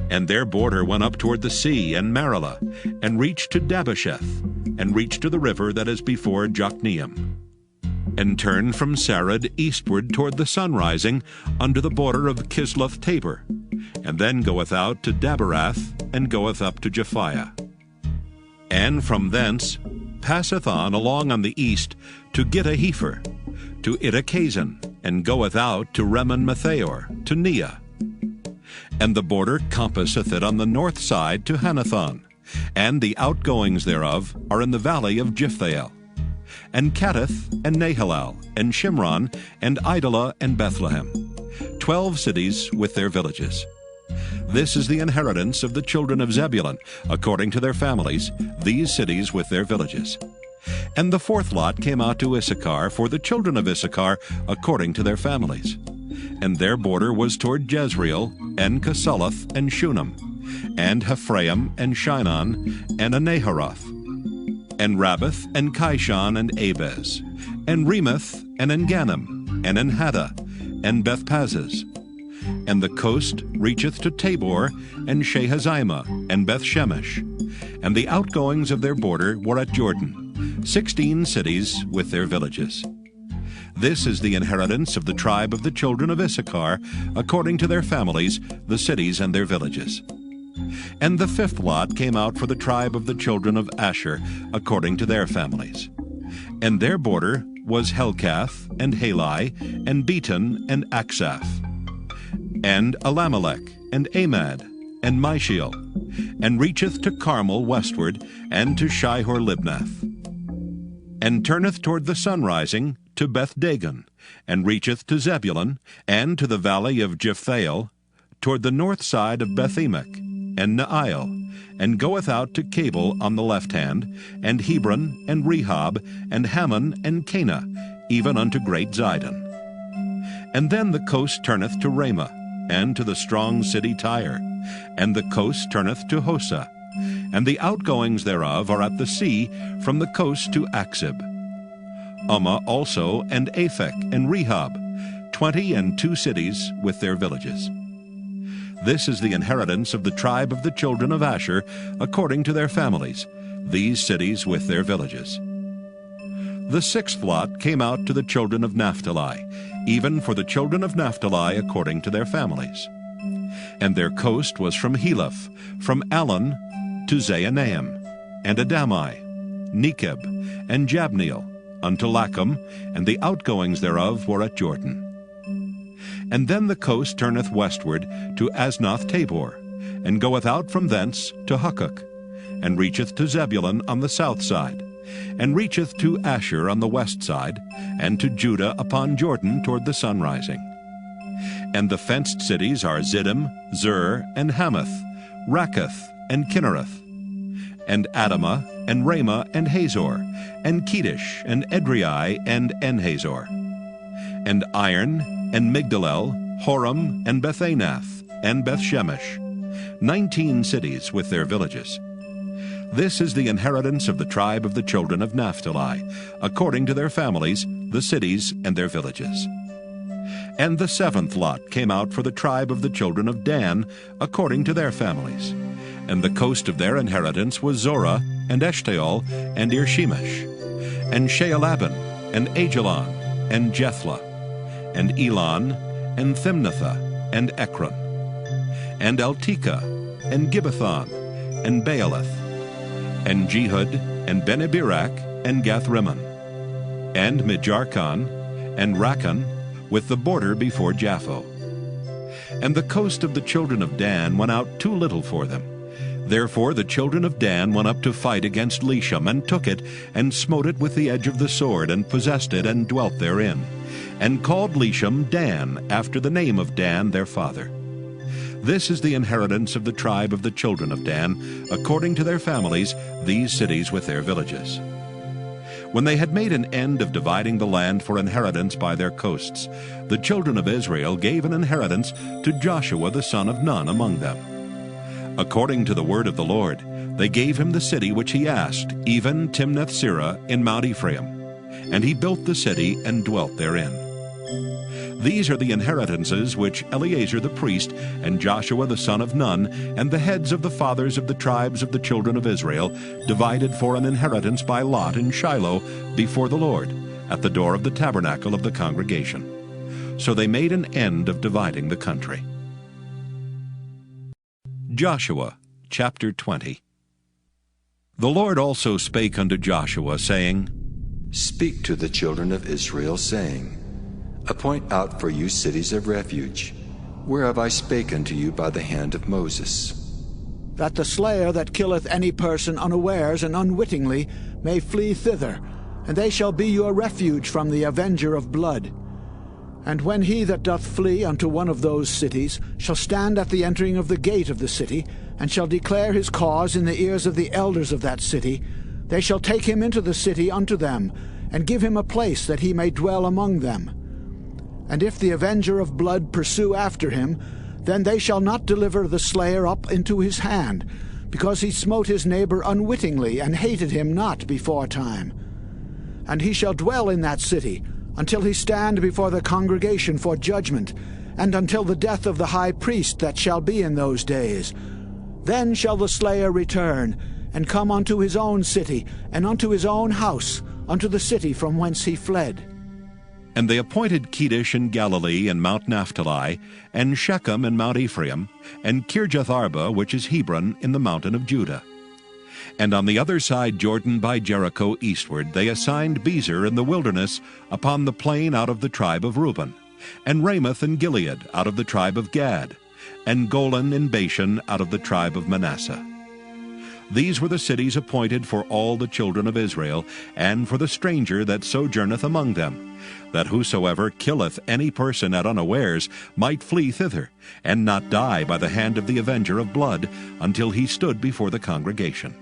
And their border went up toward the sea and Maralah, and reached to Dabbesheth, and reached to the river that is before Jokneam, and turned from Sarid eastward toward the sunrising unto the border of Kisloth Tabor, and then goeth out to Daberath, and goeth up to Japhiah. And from thence passeth on along on the east to Gittahepher, to Ittachazan, and goeth out to Remon-Methaor, to Neah. And the border compasseth it on the north side to Hanathon, and the outgoings thereof are in the valley of Jiphthahel, and Kattith, and Nahalal, and Shimron, and Idalah, and Bethlehem, 12 cities with their villages. This is the inheritance of the children of Zebulun, according to their families, these cities with their villages. And the fourth lot came out to Issachar for the children of Issachar, according to their families. And their border was toward Jezreel, and Casaloth, and Shunem, and Hephraim, and Shinon, and Anaharoth, and Rabbath, and Kishon, and Abez, and Remoth, and Engannim, and Enhaddah, and Bethpazzez. And the coast reacheth to Tabor, and Shahazimah, and Bethshemesh. And the outgoings of their border were at Jordan, 16 cities with their villages. This is the inheritance of the tribe of the children of Issachar, according to their families, the cities and their villages. And the fifth lot came out for the tribe of the children of Asher, according to their families. And their border was Helkath, and Halai, and Beton, and Aksaph, and Alamelech, and Amad, and Mishiel, and reacheth to Carmel westward, and to Shihor-Libnath, and turneth toward the sunrising to Beth-Dagon, and reacheth to Zebulun, and to the valley of Jiphthahel, toward the north side of Beth-Emek, and Neiel, and goeth out to Cabul on the left hand, and Hebron, and Rehob, and Hammon, and Cana, even unto great Zidon. And then the coast turneth to Ramah, and to the strong city Tyre, and the coast turneth to Hosa, and the outgoings thereof are at the sea from the coast to Achzib. Ummah also, and Aphek, and Rehob, 22 cities with their villages. This is the inheritance of the tribe of the children of Asher, according to their families, these cities with their villages. The sixth lot came out to the children of Naphtali, even for the children of Naphtali according to their families. And their coast was from Heleph, from Allon to Zaanaim, and Adami, Nekeb, and Jabneel, unto Lachum, and the outgoings thereof were at Jordan. And then the coast turneth westward to Asnoth Tabor, and goeth out from thence to Hukkok, and reacheth to Zebulun on the south side, and reacheth to Asher on the west side, and to Judah upon Jordan toward the sunrising. And the fenced cities are Ziddim, Zur, and Hamath, Rakkath, and Kinnereth, and Adamah, and Ramah, and Hazor, and Kedesh, and Edrei, and Enhazor, and Iron, and Migdalel, Horam, and Bethanath, and Bethshemesh, 19 cities with their villages. This is the inheritance of the tribe of the children of Naphtali, according to their families, the cities and their villages. And the seventh lot came out for the tribe of the children of Dan, according to their families. And the coast of their inheritance was Zorah, and Eshtaol, and Irshemesh, and Shealabin, and Ajalon, and Jethlah, and Elon, and Thimnathah, and Ekron, and Eltekeh, and Gibbethon, and Baalath, and Jehud, and Beneberak, and Gathrimmon, and Mijarkon, and Rakkon, with the border before Japho. And the coast of the children of Dan went out too little for them. Therefore the children of Dan went up to fight against Leshem, and took it, and smote it with the edge of the sword, and possessed it, and dwelt therein, and called Leshem Dan, after the name of Dan their father. This is the inheritance of the tribe of the children of Dan, according to their families, these cities with their villages. When they had made an end of dividing the land for inheritance by their coasts, the children of Israel gave an inheritance to Joshua the son of Nun among them. According to the word of the Lord, they gave him the city which he asked, even Timnath-Serah in Mount Ephraim. And he built the city and dwelt therein. These are the inheritances which Eleazar the priest, and Joshua the son of Nun, and the heads of the fathers of the tribes of the children of Israel, divided for an inheritance by lot in Shiloh before the Lord, at the door of the tabernacle of the congregation. So they made an end of dividing the country. Joshua chapter 20. The Lord also spake unto Joshua, saying, Speak to the children of Israel, saying, Appoint out for you cities of refuge, whereof I spake unto you by the hand of Moses, that the slayer that killeth any person unawares and unwittingly may flee thither, and they shall be your refuge from the avenger of blood. And when he that doth flee unto one of those cities shall stand at the entering of the gate of the city, and shall declare his cause in the ears of the elders of that city, they shall take him into the city unto them, and give him a place that he may dwell among them. And if the avenger of blood pursue after him, then they shall not deliver the slayer up into his hand, because he smote his neighbor unwittingly, and hated him not before time. And he shall dwell in that city, until he stand before the congregation for judgment, and until the death of the high priest that shall be in those days. Then shall the slayer return, and come unto his own city, and unto his own house, unto the city from whence he fled. And they appointed Kedesh in Galilee and Mount Naphtali, and Shechem in Mount Ephraim, and Kirjath-arba, which is Hebron, in the mountain of Judah. And on the other side Jordan by Jericho eastward they assigned Bezer in the wilderness upon the plain out of the tribe of Reuben, and Ramoth in Gilead out of the tribe of Gad, and Golan in Bashan out of the tribe of Manasseh. These were the cities appointed for all the children of Israel, and for the stranger that sojourneth among them, that whosoever killeth any person at unawares might flee thither, and not die by the hand of the avenger of blood, until he stood before the congregation.